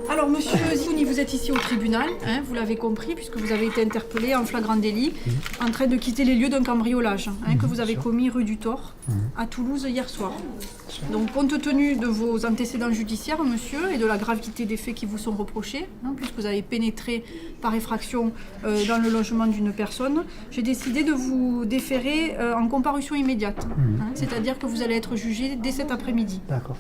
B: Alors, monsieur Zini, vous êtes ici au tribunal, hein, vous l'avez compris, puisque vous avez été interpellé en flagrant délit, en train de quitter les lieux d'un cambriolage que vous avez commis rue du Thor, à Toulouse, hier soir. Donc, compte tenu de vos antécédents judiciaires, monsieur, et de la gravité des faits qui vous sont reprochés, puisque vous avez pénétré par effraction dans le logement d'une personne, j'ai décidé de vous déférer en comparution immédiate. C'est-à-dire que vous allez être jugé dès cet après-midi.
F: D'accord.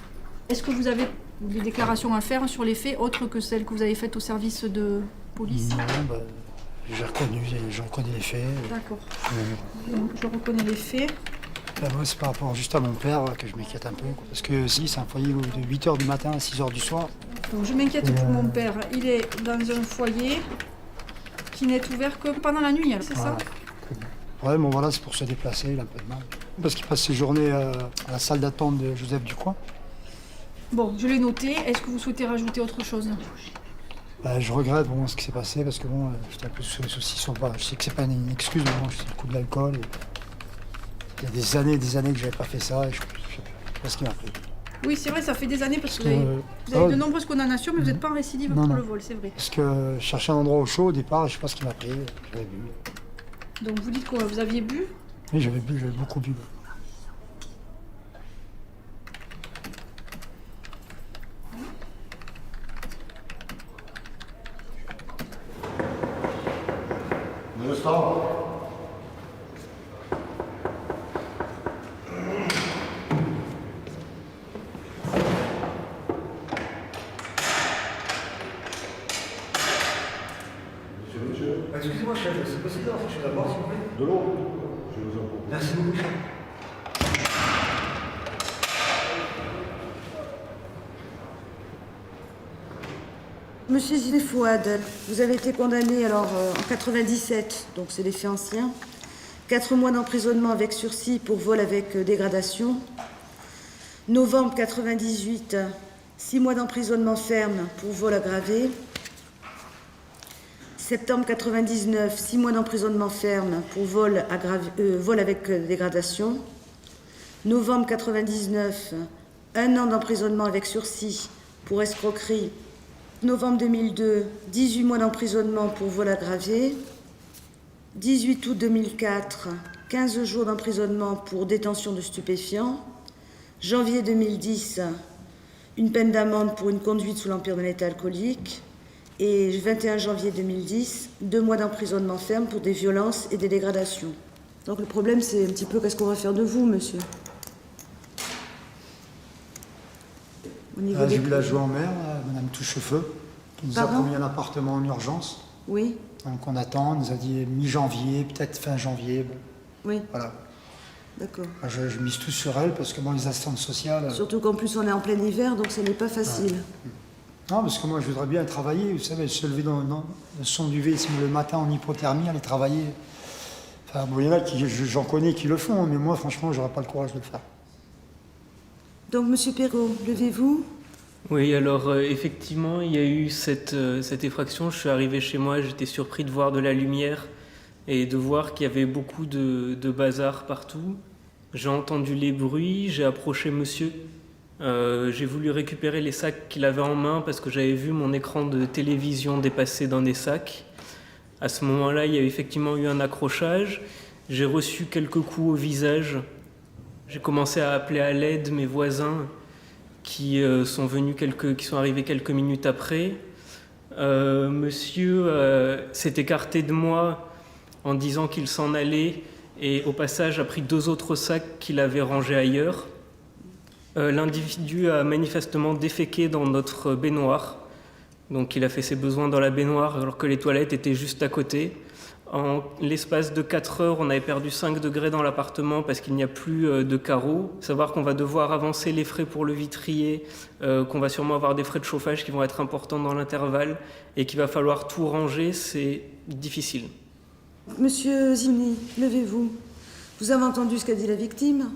B: Est-ce que vous avez des déclarations à faire sur les faits autres que celles que vous avez faites au service de police?
F: Non, j'ai reconnu, je reconnais les faits.
B: D'accord. Donc, je reconnais les faits.
F: Moi, c'est par rapport juste à mon père que je m'inquiète un peu. Parce que si, c'est un foyer de 8h du matin à 6h du soir.
B: Donc, je m'inquiète pour mon père. Il est dans un foyer qui n'est ouvert que pendant la nuit, c'est ça?
F: Ouais, bon voilà, c'est pour se déplacer, il a un peu de mal. Parce qu'il passe ses journées à la salle d'attente de Joseph Ducoin.
B: Bon, je l'ai noté. Est-ce que vous souhaitez rajouter autre chose?
F: Je regrette ce qui s'est passé parce que j'étais un peu sous les saucissons. Je sais que c'est pas une excuse, mais c'est le coup de l'alcool. Il y a des années que j'avais pas fait ça et je sais pas ce qui m'a pris.
B: Oui, c'est vrai, ça fait des années parce que vous avez de nombreuses condamnations, mais vous n'êtes pas en récidive pour le vol, c'est vrai.
F: Parce que je cherchais un endroit au chaud au départ et je sais pas ce qui m'a pris. J'avais bu.
B: Donc vous dites quoi? Vous aviez bu?
F: Oui, j'avais beaucoup bu. Excusez-moi, chef, c'est possible d'avoir quelque chose à boire, s'il vous plaît? De l'eau. Je vous en prie. Merci beaucoup, chef.
D: Monsieur Ziné Fouad, vous avez été condamné en 97, donc c'est les faits anciens. 4 mois d'emprisonnement avec sursis pour vol avec dégradation. Novembre 98, 6 mois d'emprisonnement ferme pour vol aggravé. Septembre 99, 6 mois d'emprisonnement ferme pour vol avec dégradation. Novembre 99, 1 an d'emprisonnement avec sursis pour escroquerie. Novembre 2002, 18 mois d'emprisonnement pour vol aggravé. 18 août 2004, 15 jours d'emprisonnement pour détention de stupéfiants. Janvier 2010, une peine d'amende pour une conduite sous l'empire d'un état alcoolique. Et 21 janvier 2010, 2 mois d'emprisonnement ferme pour des violences et des dégradations. Donc le problème, c'est un petit peu qu'est-ce qu'on va faire de vous, monsieur?
F: J'ai vu la joie en mer, Madame Touchefeu, qui nous a promis un appartement en urgence.
D: Oui.
F: Donc on attend, on nous a dit mi-janvier, peut-être fin janvier. Bon.
D: Oui.
F: Voilà.
D: D'accord.
F: Je mise tout sur elle parce que les assistantes sociales...
D: Surtout qu'en plus on est en plein hiver, donc ce n'est pas facile.
F: Non, parce que moi je voudrais bien travailler, vous savez, se lever dans le son du V le matin en hypothermie, aller travailler. Enfin, bon, il y en a qui, j'en connais qui le font, mais moi franchement j'aurais pas le courage de le faire.
D: Donc monsieur Perrault, levez-vous.
E: Oui, alors effectivement, il y a eu cette effraction. Je suis arrivé chez moi, j'étais surpris de voir de la lumière et de voir qu'il y avait beaucoup de bazar partout. J'ai entendu les bruits, j'ai approché monsieur. J'ai voulu récupérer les sacs qu'il avait en main parce que j'avais vu mon écran de télévision dépasser dans des sacs. À ce moment-là, il y a effectivement eu un accrochage. J'ai reçu quelques coups au visage. J'ai commencé à appeler à l'aide mes voisins qui sont arrivés quelques minutes après. Monsieur s'est écarté de moi en disant qu'il s'en allait et au passage a pris 2 autres sacs qu'il avait rangés ailleurs. L'individu a manifestement déféqué dans notre baignoire. Donc il a fait ses besoins dans la baignoire alors que les toilettes étaient juste à côté. En l'espace de 4 heures, on avait perdu 5 degrés dans l'appartement parce qu'il n'y a plus de carreaux. Savoir qu'on va devoir avancer les frais pour le vitrier, qu'on va sûrement avoir des frais de chauffage qui vont être importants dans l'intervalle et qu'il va falloir tout ranger, c'est difficile.
D: Monsieur Zimny, levez-vous. Vous avez entendu ce qu'a dit la victime?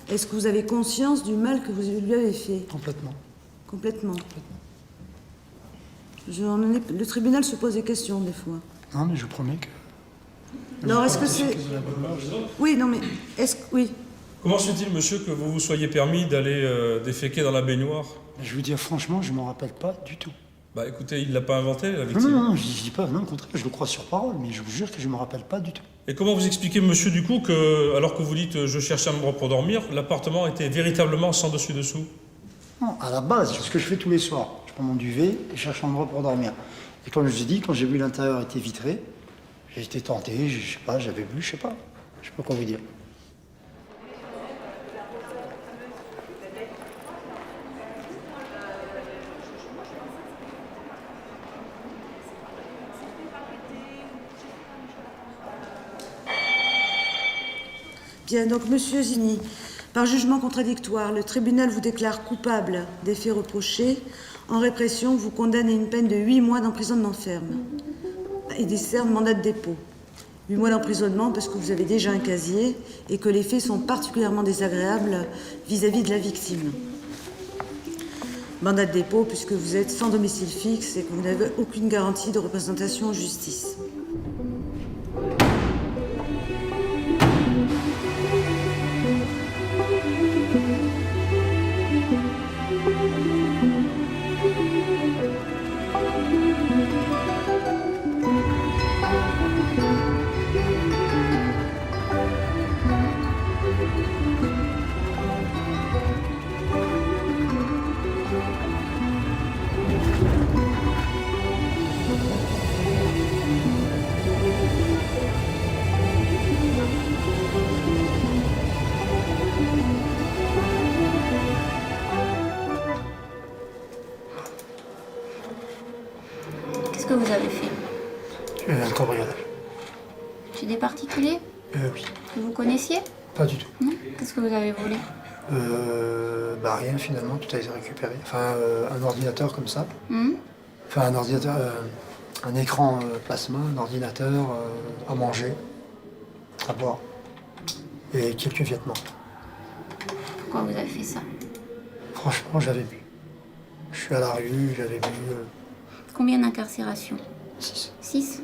D: Est-ce que vous avez conscience du mal que vous lui avez fait?
F: Complètement.
D: Complètement. Le tribunal se pose des questions des fois.
F: Non, mais je promets que...
D: Alors, est-ce que c'est... Oui, non, mais est-ce que... Oui.
J: Comment se fait-il, monsieur, que vous vous soyez permis d'aller déféquer dans la baignoire?
F: Je vous dire franchement, je m'en rappelle pas du tout.
J: Bah écoutez, il l'a pas inventé, la victime?
F: Non, je dis pas, non, au contraire, je le crois sur parole, mais je vous jure que je me rappelle pas du tout.
J: Et comment vous expliquez, monsieur, du coup, que, alors que vous dites je cherche un endroit pour dormir, l'appartement était véritablement sans dessus-dessous?
F: Non, à la base, c'est ce que je fais tous les soirs. Je prends mon duvet et je cherche un endroit pour dormir. Et comme je vous ai dit, quand j'ai vu l'intérieur était vitré, j'ai été tenté, je sais pas, j'avais bu, je sais pas quoi vous dire.
D: Bien, donc monsieur Zimny, par jugement contradictoire, le tribunal vous déclare coupable des faits reprochés. En répression, vous condamne à une peine de 8 mois d'emprisonnement ferme et décerne mandat de dépôt. 8 mois d'emprisonnement parce que vous avez déjà un casier et que les faits sont particulièrement désagréables vis-à-vis de la victime. Mandat de dépôt puisque vous êtes sans domicile fixe et que vous n'avez aucune garantie de représentation en justice.
Q: Qu'est-ce que vous avez fait?
F: Un cambriolage.
Q: Chez des particuliers?
F: Oui.
Q: Que vous connaissiez?
F: Pas du tout.
Q: Non. Qu'est-ce que vous avez volé?
F: Rien finalement, tout a été récupéré. Enfin, un ordinateur comme ça. Enfin, un ordinateur, un écran plasma, un ordinateur, à manger, à boire et quelques vêtements.
Q: Pourquoi vous avez fait ça?
F: Franchement, j'avais bu. Je suis à la rue, j'avais bu.
Q: Combien d'incarcérations?
F: 6.
Q: 6.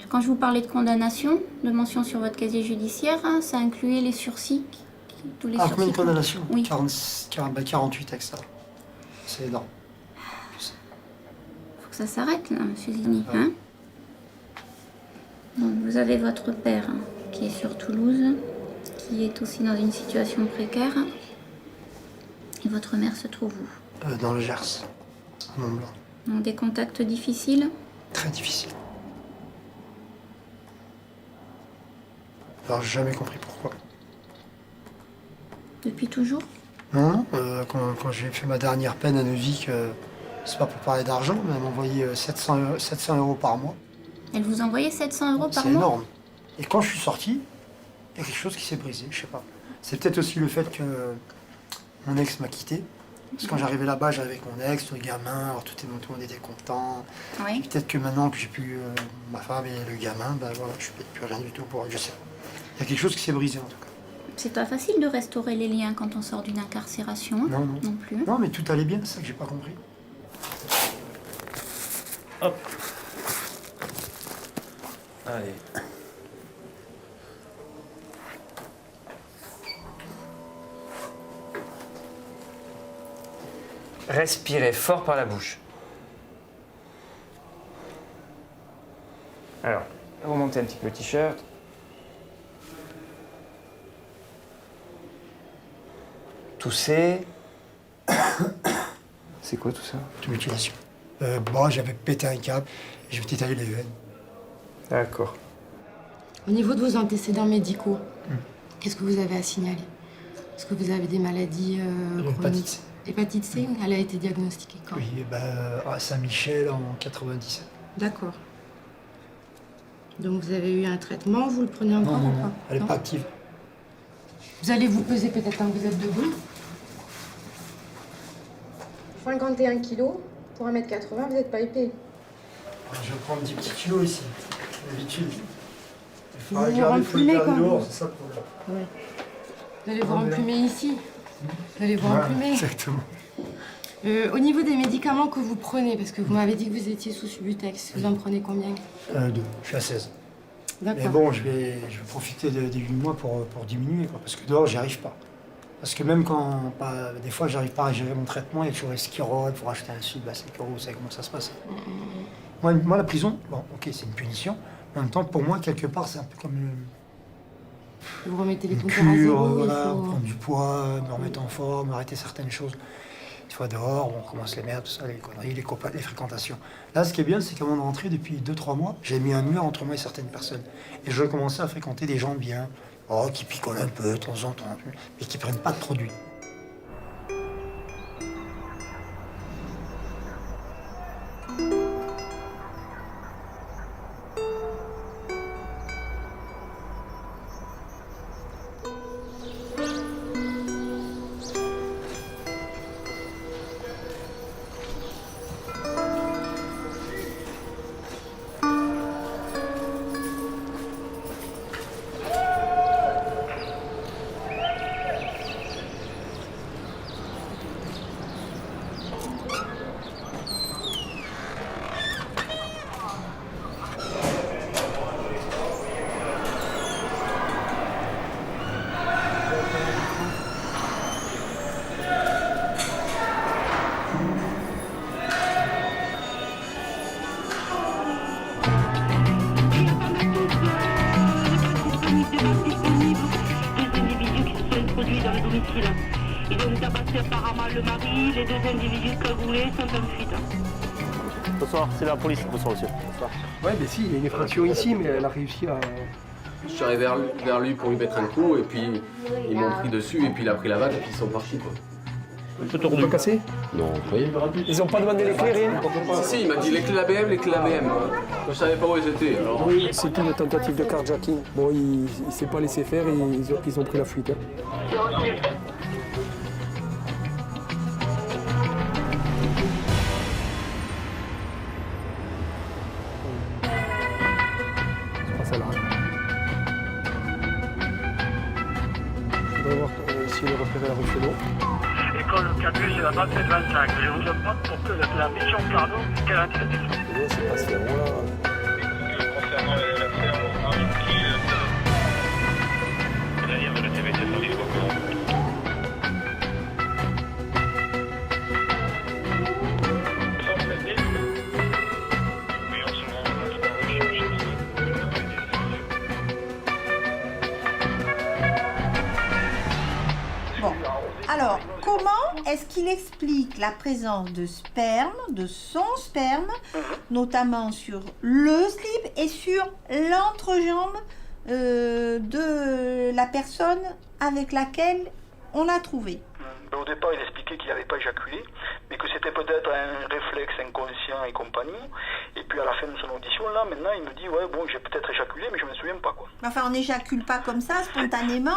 Q: Quand je vous parlais de condamnation, de mention sur votre casier judiciaire, hein, ça incluait les sursis. Tous les sursis.
F: Combien de condamnations?
Q: Oui.
F: 48 avec ça. C'est énorme.
Q: Faut que ça s'arrête là, monsieur Zini. Hein, donc, vous avez votre père hein, qui est sur Toulouse, qui est aussi dans une situation précaire. Et votre mère se trouve où?
F: Dans le Gers, à Mont-Blanc.
Q: Donc des contacts difficiles?
F: Très difficile. Alors, j'ai jamais compris pourquoi.
Q: Depuis toujours?
F: Non, quand j'ai fait ma dernière peine à Neuvic, c'est pas pour parler d'argent, mais elle m'envoyait 700 euros par mois.
Q: Elle vous envoyait 700 euros par mois?
F: C'est énorme. Et quand je suis sorti, il y a quelque chose qui s'est brisé, je sais pas. C'est peut-être aussi le fait que mon ex m'a quitté. Parce que quand j'arrivais là-bas, j'arrivais avec mon ex, le gamin, alors tout le monde était content.
Q: Oui.
F: Peut-être que maintenant que j'ai plus ma femme et le gamin, ben voilà, je suis peut-être plus rien du tout pour elle, je sais pas. Il y a quelque chose qui s'est brisé en tout cas.
Q: C'est pas facile de restaurer les liens quand on sort d'une incarcération, hein?
F: Non,
Q: Non plus.
F: Non, mais tout allait bien, c'est ça que j'ai pas compris.
C: Hop. Allez.
K: Respirez fort par la bouche. Alors, remontez un petit peu le t-shirt. Toussez. C'est quoi tout ça?
F: De mutilation. Bon, j'avais pété un câble et je m'étais taillé les veines.
K: D'accord.
N: Au niveau de vos antécédents médicaux, qu'est-ce que vous avez à signaler? Est-ce que vous avez des maladies
F: L'hépatite C.
N: Hépatite C, elle a été diagnostiquée quand?
F: Oui, à Saint-Michel en 97.
N: D'accord. Donc vous avez eu un traitement, vous le prenez encore
F: Non,
N: ou
F: non,
N: pas?
F: elle n'est pas active.
N: Vous allez vous peser peut-être quand vous êtes debout. 51 kilos, pour 1m80, vous n'êtes pas épais.
F: Je vais prendre 10 petits kilos ici, d'habitude.
N: Vous allez vous remplumer quand
F: dehors,
N: vous...
F: c'est ça le problème.
N: Ouais. Vous allez vous remplumer ici. Vous allez vous remplumer.
F: Exactement.
N: Au niveau des médicaments que vous prenez, parce que vous m'avez dit que vous étiez sous Subutex, vous en prenez combien?
F: 2, je suis à 16.
N: D'accord.
F: Mais bon, je vais profiter des 8 mois pour diminuer, quoi, parce que dehors, j'y arrive pas. Parce que même quand, des fois, j'arrive pas à gérer mon traitement, il y a toujours les skirodes pour acheter un sud, 5 €, vous savez comment ça se passe. Moi, la prison, bon, ok, c'est une punition. En même temps, pour moi, quelque part, c'est un peu comme
N: vous remettez les
F: une
N: compteurs à
F: cure,
N: zéro,
F: voilà,
N: il faut...
F: prendre du poids, me remettre en forme, arrêter certaines choses. Une fois dehors, on commence les merdes, tout ça, les conneries, les copains, les fréquentations. Là, ce qui est bien, c'est qu'à mon rentrée, depuis 2-3 mois, j'ai mis un mur entre moi et certaines personnes. Et je commençais à fréquenter des gens bien, qui picolent un peu de temps en temps, mais qui prennent pas de produits.
V: Ils ont tabassé apparemment le mari, les 2 individus cagoulés sont en fuite.
O: Bonsoir, c'est la police. Bonsoir monsieur. Bonsoir.
L: Ouais, mais si, il y a une effraction ici, mais elle a réussi à...
R: Je suis arrivé vers lui pour lui mettre un coup, et puis ils m'ont pris dessus, et puis il a pris la balle, et puis ils sont partis, quoi.
L: Pas cassé?
R: Non, oui.
L: Ils ont pas demandé les clés, rien?
R: Si, il m'a dit les clés ABM, les clés ABM. Je savais pas où elles étaient, alors...
L: Oui, c'est une tentative de carjacking. Bon, il s'est pas laissé faire et ils ont pris la fuite.
F: vais voir essayer de repérer la rue Fédot.
V: École Cabu, c'est la 27-25. Je vous demande pour que la mission Carnot, quelle indication?
C: C'est pas ce là.
V: Concernant la ferme, c'est-à-dire de la TVC sur les
G: Bon, alors, comment est-ce qu'il explique la présence de sperme, de son sperme, notamment sur le slip et sur l'entrejambe de la personne avec laquelle on l'a trouvé?
I: Au départ, il expliquait qu'il n'avait pas éjaculé, mais que c'était peut-être un réflexe inconscient et compagnie. Et puis à la fin de son audition, là, maintenant, il me dit, ouais, bon, j'ai peut-être éjaculé, mais je me souviens pas, quoi.
G: Enfin, on n'éjacule pas comme ça, spontanément.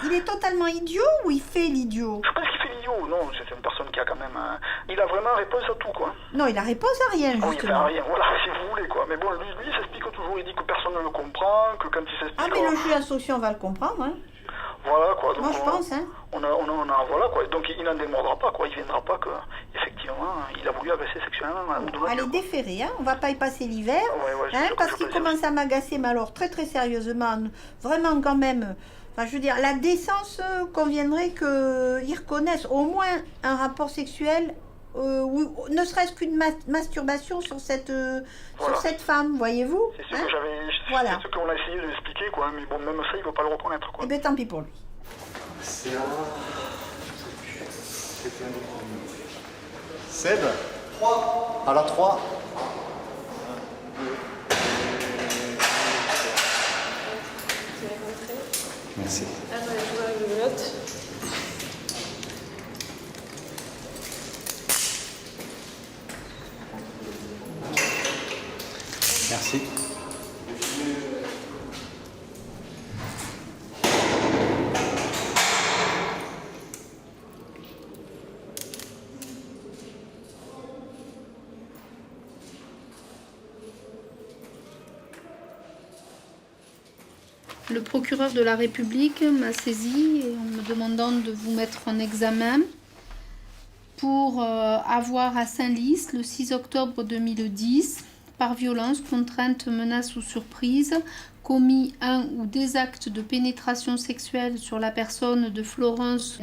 G: Il est totalement idiot ou il fait l'idiot?
I: Je pense qu'il fait l'idiot, non, c'est une personne qui a quand même... Il a vraiment réponse à tout, quoi.
G: Non, il a réponse à rien, justement.
I: Oui, il a rien, voilà, si vous voulez, quoi. Mais bon, lui il s'explique toujours, il dit que personne ne le comprend, que quand il s'explique...
G: Ah, mais le juge d'instruction va le comprendre, hein.
I: Voilà, quoi. Donc,
G: moi, je pense, hein.
I: Voilà, quoi. Donc, il n'en démordra pas, quoi. Il viendra pas que, effectivement, il a voulu agresser sexuellement Madame Donadieu.
G: Allez, déféré, hein. On va pas y passer l'hiver,
I: Ouais,
G: hein, parce qu'il commence à m'agacer, mais alors très très sérieusement, vraiment quand même. Enfin, je veux dire, la décence conviendrait qu'ils reconnaissent au moins un rapport sexuel, ou ne serait-ce qu'une masturbation sur cette femme, voyez-vous.
I: C'est ce que j'avais...
G: Voilà.
I: C'est ce qu'on a essayé de l'expliquer, quoi. Mais bon, même ça, il ne veut pas le reconnaître, quoi.
G: Eh bien, tant pis pour lui.
S: C'est là... Seb 3. À la 3. Merci.
T: Attendez, je vois une note.
S: Merci.
Y: Le procureur de la République m'a saisi en me demandant de vous mettre en examen pour avoir à Saint-Lys, le 6 octobre 2010, par violence, contrainte, menace ou surprise, commis un ou des actes de pénétration sexuelle sur la personne de Florence,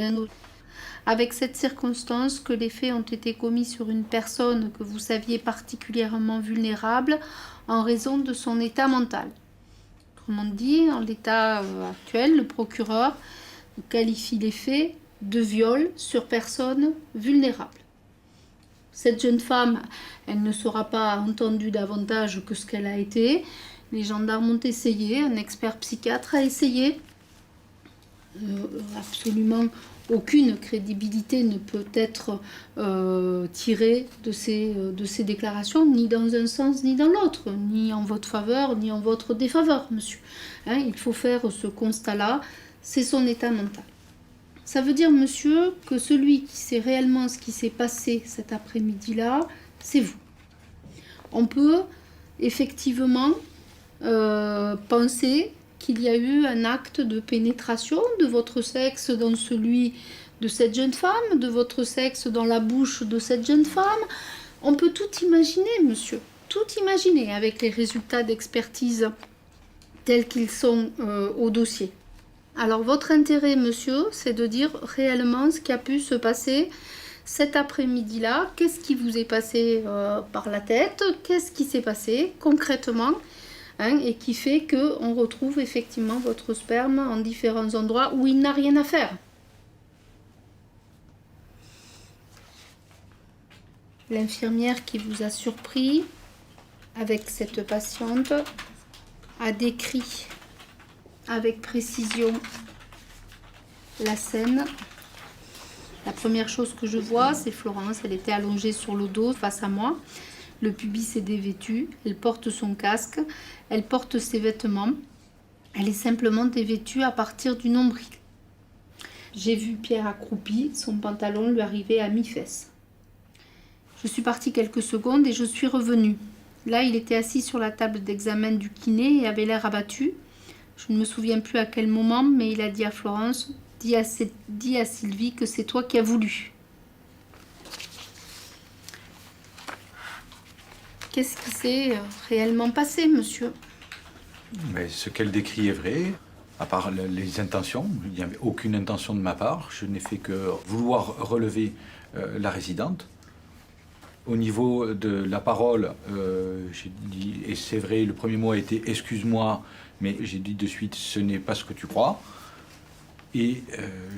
Y: avec cette circonstance que les faits ont été commis sur une personne que vous saviez particulièrement vulnérable en raison de son état mental. Autrement dit, en l'état actuel, le procureur qualifie les faits de viol sur personne vulnérable. Cette jeune femme, elle ne sera pas entendue davantage que ce qu'elle a été. Les gendarmes ont essayé, un expert psychiatre a essayé. Absolument aucune crédibilité ne peut être tirée de ces déclarations, ni dans un sens ni dans l'autre, ni en votre faveur, ni en votre défaveur, monsieur. Hein, il faut faire ce constat-là, c'est son état mental. Ça veut dire, monsieur, que celui qui sait réellement ce qui s'est passé cet après-midi-là, c'est vous. On peut effectivement penser qu'il y a eu un acte de pénétration de votre sexe dans celui de cette jeune femme, de votre sexe dans la bouche de cette jeune femme. On peut tout imaginer, monsieur, tout imaginer avec les résultats d'expertise tels qu'ils sont au dossier. Alors votre intérêt, monsieur, c'est de dire réellement ce qui a pu se passer cet après-midi-là. Qu'est-ce qui vous est passé par la tête? Qu'est-ce qui s'est passé concrètement? Et qui fait qu'on retrouve effectivement votre sperme en différents endroits où il n'a rien à faire. L'infirmière qui vous a surpris avec cette patiente a décrit avec précision la scène. La première chose que je vois, c'est Florence. Elle était allongée sur le dos face à moi. Le pubis est dévêtu, elle porte son casque, elle porte ses vêtements. Elle est simplement dévêtue à partir du nombril. J'ai vu Pierre accroupi, son pantalon lui arrivait à mi-fesse. Je suis partie quelques secondes et je suis revenue. Là, il était assis sur la table d'examen du kiné et avait l'air abattu. Je ne me souviens plus à quel moment, mais il a dit à Florence « dis à Sylvie que c'est toi qui as voulu. Qu'est-ce qui s'est réellement passé, monsieur?
A: Mais ce qu'elle décrit est vrai, à part les intentions. Il n'y avait aucune intention de ma part. Je n'ai fait que vouloir relever la résidente. Au niveau de la parole, j'ai dit, et c'est vrai, le premier mot a été « excuse-moi », mais j'ai dit de suite « ce n'est pas ce que tu crois ». Et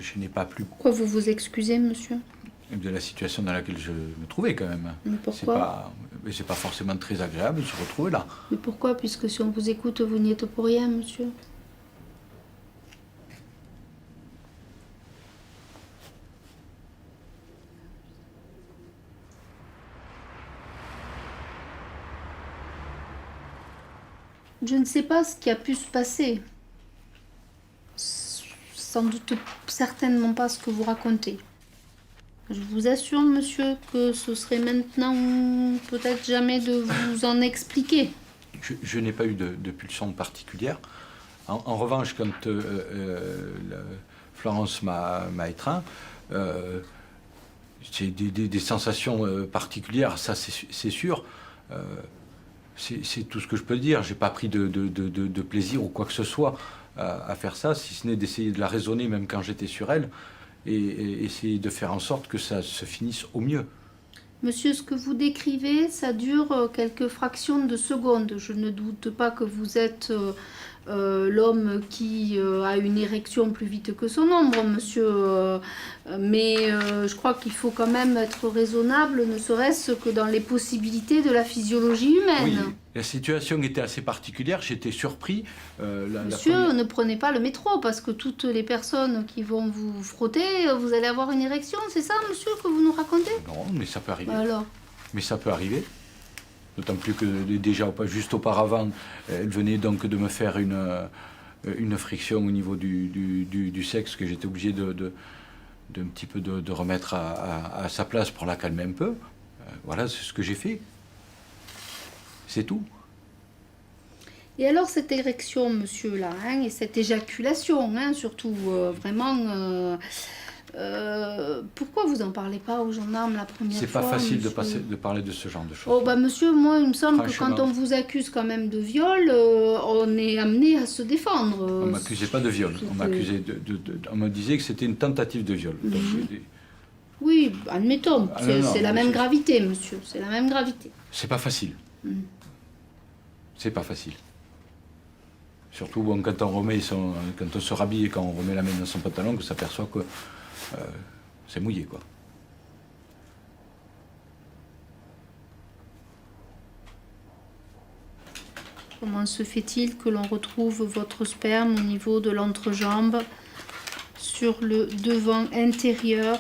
A: je n'ai pas pu...
Y: Pourquoi vous vous excusez, monsieur?
A: De la situation dans laquelle je me trouvais quand même.
Y: Mais pourquoi?
A: C'est pas forcément très agréable de se retrouver là.
Y: Mais pourquoi? Puisque si on vous écoute, vous n'y êtes pour rien, monsieur. Je ne sais pas ce qui a pu se passer. Sans doute certainement pas ce que vous racontez. Je vous assure, monsieur, que ce serait maintenant peut-être jamais de vous en expliquer.
A: Je n'ai pas eu de pulsion particulière. En revanche, quand Florence m'a étreint, j'ai des sensations particulières, ça c'est sûr. C'est tout ce que je peux dire. J'ai pas pris de plaisir ou quoi que ce soit à faire ça, si ce n'est d'essayer de la raisonner même quand j'étais sur elle, et essayer de faire en sorte que ça se finisse au mieux.
Y: Monsieur, ce que vous décrivez, ça dure quelques fractions de secondes. Je ne doute pas que vous êtes l'homme qui a une érection plus vite que son ombre, monsieur. Mais je crois qu'il faut quand même être raisonnable, ne serait-ce que dans les possibilités de la physiologie humaine.
A: Oui, la situation était assez particulière, j'étais surpris.
Y: Monsieur, ne prenez pas le métro, parce que toutes les personnes qui vont vous frotter, vous allez avoir une érection, c'est ça, monsieur, que vous nous racontez?
A: Non, mais ça peut arriver.
Y: Bah alors?
A: Mais ça peut arriver. D'autant plus que déjà, juste auparavant, elle venait donc de me faire une friction au niveau du sexe que j'étais obligé un petit peu de remettre à sa place pour la calmer un peu. Voilà, c'est ce que j'ai fait. C'est tout.
Y: Et alors cette érection, monsieur, là, hein, et cette éjaculation, hein, surtout, vraiment... pourquoi vous en parlez pas aux gendarmes la première fois?
A: C'est pas facile
Y: monsieur
A: de parler de ce genre de choses.
Y: Oh bah monsieur, moi il me semble que quand on vous accuse quand même de viol, on est amené à se défendre.
A: On m'accusait pas de viol, on m'accusait on me disait que c'était une tentative de viol. Donc,
Y: oui, admettons, c'est la même
A: c'est...
Y: gravité, monsieur, c'est la même gravité.
A: C'est pas facile. C'est pas facile. Surtout bon, quand on se rhabille et quand on remet la main dans son pantalon, qu'on s'aperçoit que c'est mouillé, quoi.
Y: Comment se fait-il que l'on retrouve votre sperme au niveau de l'entrejambe sur le devant intérieur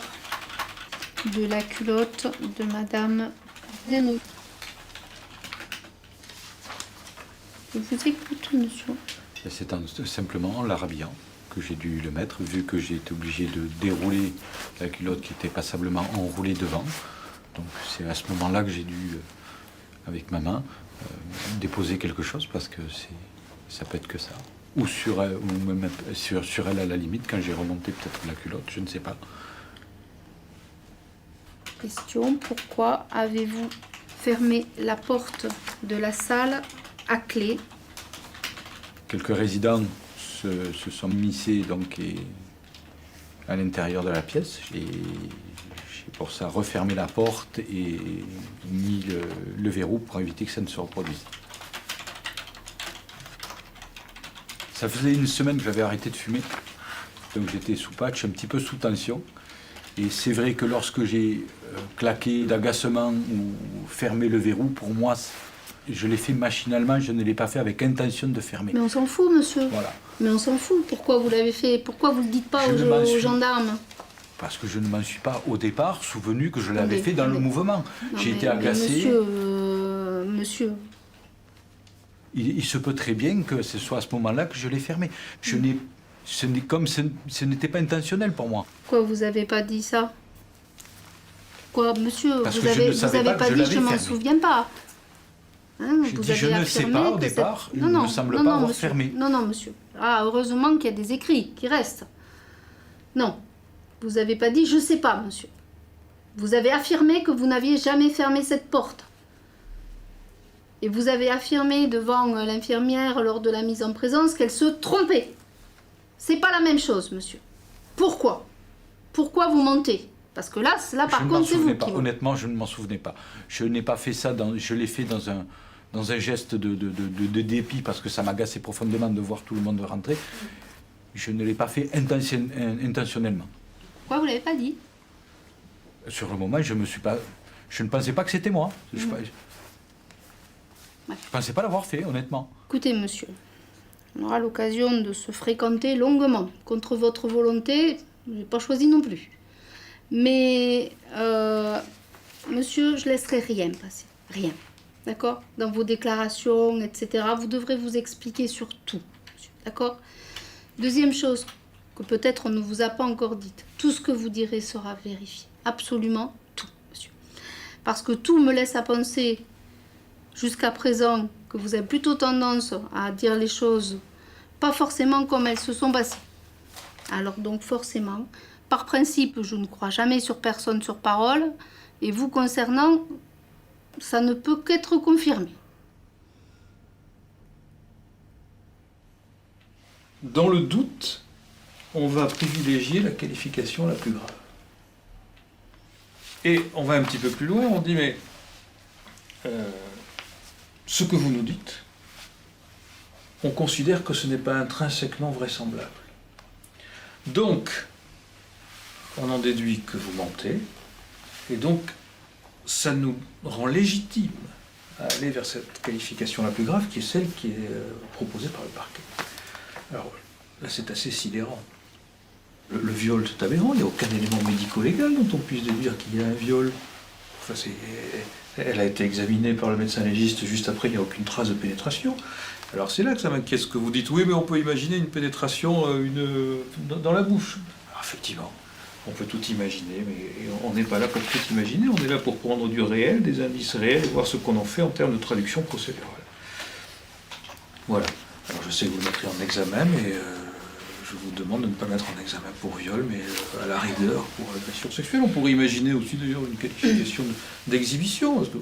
Y: de la culotte de Madame Zeno? Je vous écoute, monsieur.
A: C'est simplement en la rhabillant que j'ai dû le mettre, vu que j'ai été obligé de dérouler la culotte qui était passablement enroulée devant. Donc c'est à ce moment-là que j'ai dû, avec ma main, déposer quelque chose, parce que ça peut être que ça. Ou sur elle, ou même sur elle à la limite, quand j'ai remonté peut-être la culotte, je ne sais pas.
Y: Question, pourquoi avez-vous fermé la porte de la salle à clé?
A: Quelques résidents se sont missés donc à l'intérieur de la pièce. J'ai pour ça refermé la porte et mis le verrou pour éviter que ça ne se reproduise. Ça faisait une semaine que j'avais arrêté de fumer, donc j'étais sous patch, un petit peu sous tension. Et c'est vrai que lorsque j'ai claqué d'agacement ou fermé le verrou, pour moi, je l'ai fait machinalement, je ne l'ai pas fait avec intention de fermer.
Y: Mais on s'en fout, monsieur.
A: Voilà.
Y: Mais on s'en fout. Pourquoi vous l'avez fait? Pourquoi vous ne le dites pas aux gendarmes?
A: Parce que je ne m'en suis pas, au départ, souvenu que je l'avais fait dans le mouvement. J'ai été agacé.
Y: Monsieur...
A: Il se peut très bien que ce soit à ce moment-là que je l'ai fermé. Ce n'était pas intentionnel pour moi.
Y: Pourquoi vous n'avez pas dit ça? Pourquoi, monsieur?
A: Parce
Y: vous
A: que je ne savais
Y: avez pas dit je m'en
A: fermé.
Y: souviens pas. Hein,
A: je dis, je ne sais pas au départ, il ne me semble pas avoir fermé.
Y: Non, non, monsieur. Ah, heureusement qu'il y a des écrits qui restent. Non. Vous n'avez pas dit « je sais pas, monsieur ». Vous avez affirmé que vous n'aviez jamais fermé cette porte. Et vous avez affirmé devant l'infirmière lors de la mise en présence qu'elle se trompait. C'est pas la même chose, monsieur. Pourquoi? Pourquoi vous mentez? Parce que là par contre, c'est vous qui...
A: Honnêtement, je ne m'en souvenais pas. Je n'ai pas fait ça, je l'ai fait dans un geste de dépit parce que ça m'agaçait profondément de voir tout le monde rentrer. Je ne l'ai pas fait intentionnellement.
Y: Pourquoi vous l'avez pas dit?
A: Sur le moment, je ne pensais pas que c'était moi. Je ne pensais pas l'avoir fait, honnêtement.
Y: Écoutez, monsieur, on aura l'occasion de se fréquenter longuement. Contre votre volonté, je n'ai pas choisi non plus. Mais, monsieur, je laisserai rien passer. Rien. D'accord? Dans vos déclarations, etc. Vous devrez vous expliquer sur tout, monsieur. D'accord? Deuxième chose que peut-être on ne vous a pas encore dite. Tout ce que vous direz sera vérifié. Absolument tout, monsieur. Parce que tout me laisse à penser, jusqu'à présent, que vous avez plutôt tendance à dire les choses pas forcément comme elles se sont passées. Alors donc forcément, par principe, je ne crois jamais sur personne sur parole, et vous concernant, ça ne peut qu'être confirmé.
H: Dans le doute, on va privilégier la qualification la plus grave. Et on va un petit peu plus loin, on dit, mais ce que vous nous dites, on considère que ce n'est pas intrinsèquement vraisemblable. Donc, on en déduit que vous mentez, et donc, ça nous rend légitime à aller vers cette qualification la plus grave, qui est celle qui est proposée par le parquet. Alors, là, c'est assez sidérant. Le viol, c'est aberrant, il n'y a aucun élément médico-légal dont on puisse déduire qu'il y a un viol. Enfin, elle a été examinée par le médecin légiste juste après, il n'y a aucune trace de pénétration. Alors c'est là que ça m'inquiète ce que vous dites. Oui, mais on peut imaginer une pénétration dans la bouche. Alors, effectivement, on peut tout imaginer, mais on n'est pas là pour tout imaginer, on est là pour prendre du réel, des indices réels, et voir ce qu'on en fait en termes de traduction procédurale. Voilà. Alors je sais que vous le mettrez en examen, mais je vous demande de ne pas mettre en examen pour viol, mais à la rigueur pour agression sexuelle. On pourrait imaginer aussi d'ailleurs une qualification d'exhibition, parce que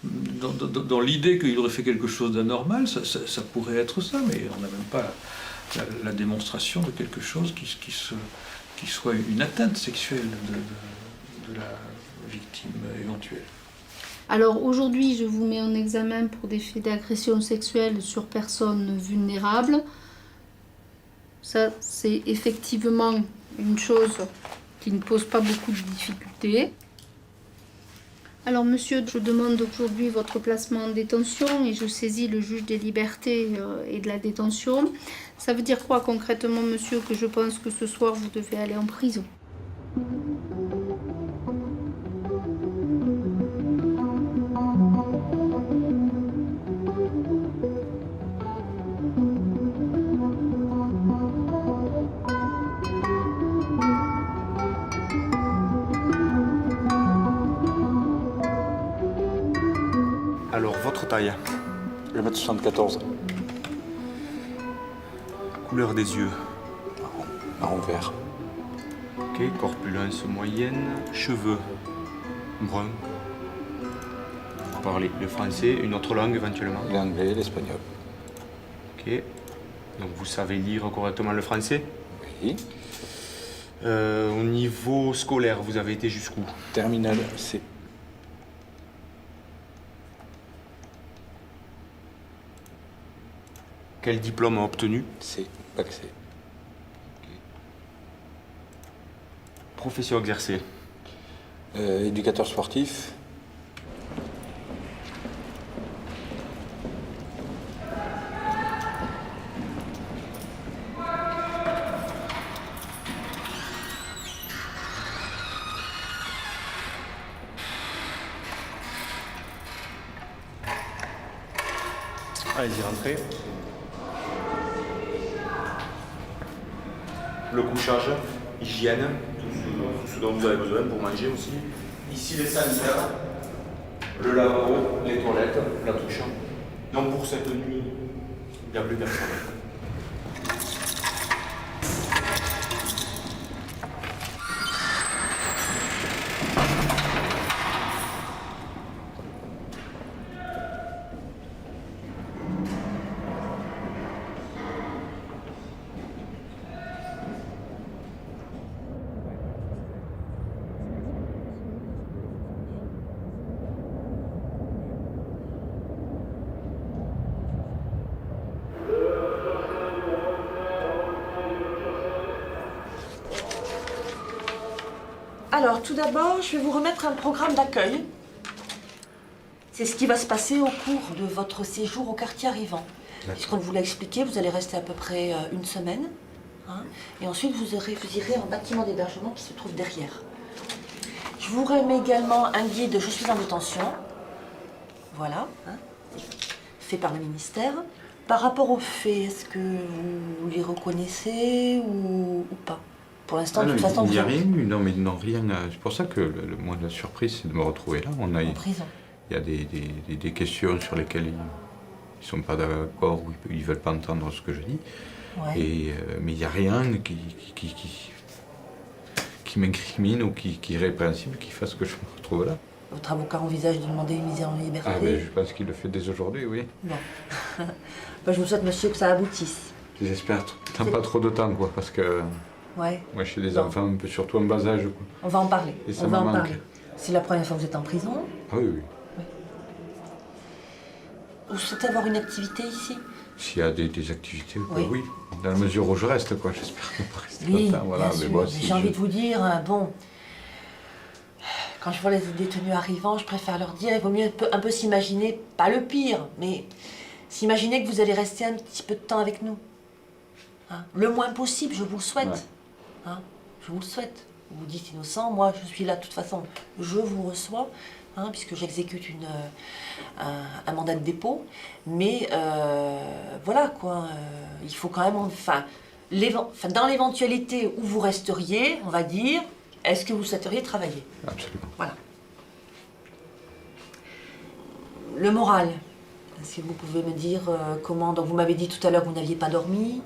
H: dans l'idée qu'il aurait fait quelque chose d'anormal, ça pourrait être ça, mais on n'a même pas la démonstration de quelque chose qui soit une atteinte sexuelle de la victime éventuelle.
Y: Alors aujourd'hui, je vous mets en examen pour des faits d'agression sexuelle sur personnes vulnérables. Ça, c'est effectivement une chose qui ne pose pas beaucoup de difficultés. Alors monsieur, je demande aujourd'hui votre placement en détention et je saisis le juge des libertés et de la détention. Ça veut dire quoi concrètement, monsieur, que je pense que ce soir vous devez aller en prison?
M: Alors, votre taille?
A: 1m74.
M: Couleur des yeux?
A: Marron vert.
M: Ok, corpulence moyenne. Cheveux? Brun. Vous parlez le français, une autre langue éventuellement?
A: L'anglais, l'espagnol.
M: Ok. Donc vous savez lire correctement le français?
A: Oui.
M: Au niveau scolaire, vous avez été jusqu'où?
A: Terminale C.
M: Quel diplôme a obtenu?
A: C, bac C.
M: Okay. Profession exercée?
A: Éducateur sportif.
M: Allez-y, rentrez. Le couchage, hygiène, tout ce dont vous avez besoin pour manger aussi. Ici les sanitaires, le lavabo, les toilettes, la douche. Donc pour cette nuit, il n'y a plus personne.
B: Alors, tout d'abord, je vais vous remettre un programme d'accueil. C'est ce qui va se passer au cours de votre séjour au quartier arrivant. Puisqu'on vous l'a expliqué, vous allez rester à peu près une semaine. Hein, et ensuite, vous irez en bâtiment d'hébergement qui se trouve derrière. Je vous remets également un guide « Je suis en détention ». Voilà, hein, fait par le ministère. Par rapport aux faits, est-ce que vous les reconnaissez ou pas? Pour l'instant, de toute façon,
A: il n'y a
B: vous
A: rien eu, non, mais non, rien. C'est pour ça que moi, la surprise, c'est de me retrouver là. On a,
B: en prison.
A: Il y a des questions sur lesquelles ils ne sont pas d'accord ou ils ne veulent pas entendre ce que je dis. Ouais. Mais il n'y a rien qui m'incrimine ou qui est répréhensible, qui fasse que je me retrouve là.
B: Votre avocat envisage de demander une mise en liberté?
A: Ah, ben, je pense qu'il le fait dès aujourd'hui, oui.
B: Bon. Ben, je vous souhaite, monsieur, que ça aboutisse.
A: J'espère pas trop de temps, quoi, parce que...
B: Ouais.
A: Moi, j'ai des enfants un peu, surtout en bas âge, quoi.
B: On va en parler.
A: Et ça me manque.
B: C'est la première fois que vous êtes en prison?
A: Ah oui, oui.
B: Vous souhaitez avoir une activité ici?
A: S'il y a des activités, oui. Dans la mesure où je reste, quoi. J'espère ne pas rester longtemps. Voilà.
B: Bien sûr.
A: Bon,
B: j'ai envie de vous dire, bon... Quand je vois les détenus arrivants, je préfère leur dire, il vaut mieux un peu s'imaginer, pas le pire, mais s'imaginer que vous allez rester un petit peu de temps avec nous. Hein? Le moins possible, je vous le souhaite. Ouais. Hein? Je vous le souhaite. Vous vous dites innocent, moi je suis là de toute façon, je vous reçois, hein, puisque j'exécute un mandat de dépôt. Mais voilà quoi, il faut quand même, dans l'éventualité où vous resteriez, on va dire, est-ce que vous souhaiteriez travailler?
A: Absolument.
B: Voilà. Le moral, est-ce que vous pouvez me dire comment... Donc vous m'avez dit tout à l'heure que vous n'aviez pas dormi,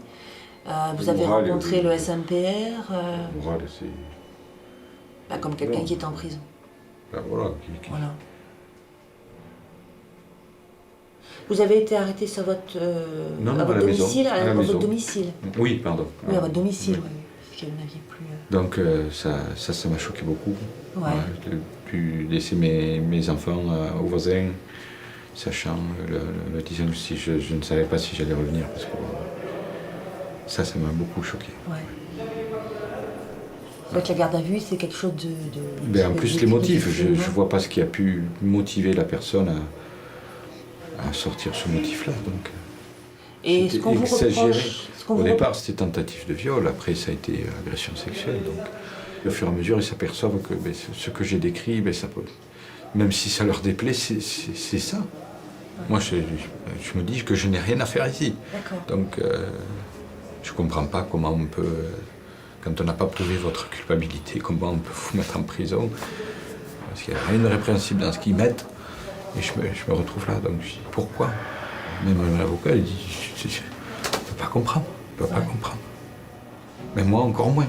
B: vous avez rencontré le SMPR.
A: Le moral, c'est...
B: Bah, comme quelqu'un qui est en prison.
A: Bah, voilà.
B: Voilà. Vous avez été arrêté sur votre,
A: non,
B: à votre domicile,
A: à la
B: votre
A: maison.
B: domicile.
A: Oui, pardon.
B: Oui, à votre domicile, oui. Parce que vous n'aviez plus...
A: Donc ça m'a choqué beaucoup.
B: Ouais.
A: De ne plus laisser mes enfants aux voisins, sachant, le disant si je ne savais pas si j'allais revenir, parce que ça m'a beaucoup choqué.
B: Ouais. Donc la garde à vue, c'est quelque chose de...
A: Ben, en plus, les motifs, je ne vois pas ce qui a pu motiver la personne à sortir ce motif-là. Donc,
B: et ce qu'on vous reproche...
A: Au départ, c'était tentative de viol, après ça a été agression sexuelle. Donc, au fur et à mesure, ils s'aperçoivent que ce que j'ai décrit, ça peut... même si ça leur déplaît, c'est ça. Ouais. Moi, je me dis que je n'ai rien à faire ici. Donc, je ne comprends pas comment on peut, quand on n'a pas prouvé votre culpabilité, comment on peut vous mettre en prison. Parce qu'il n'y a rien de répréhensible dans ce qu'ils mettent. Et je me retrouve là. Donc, je dis, pourquoi? Même l'avocat, il dit, je ne peux pas comprendre. Je ne peux pas comprendre. Mais moi, encore moins.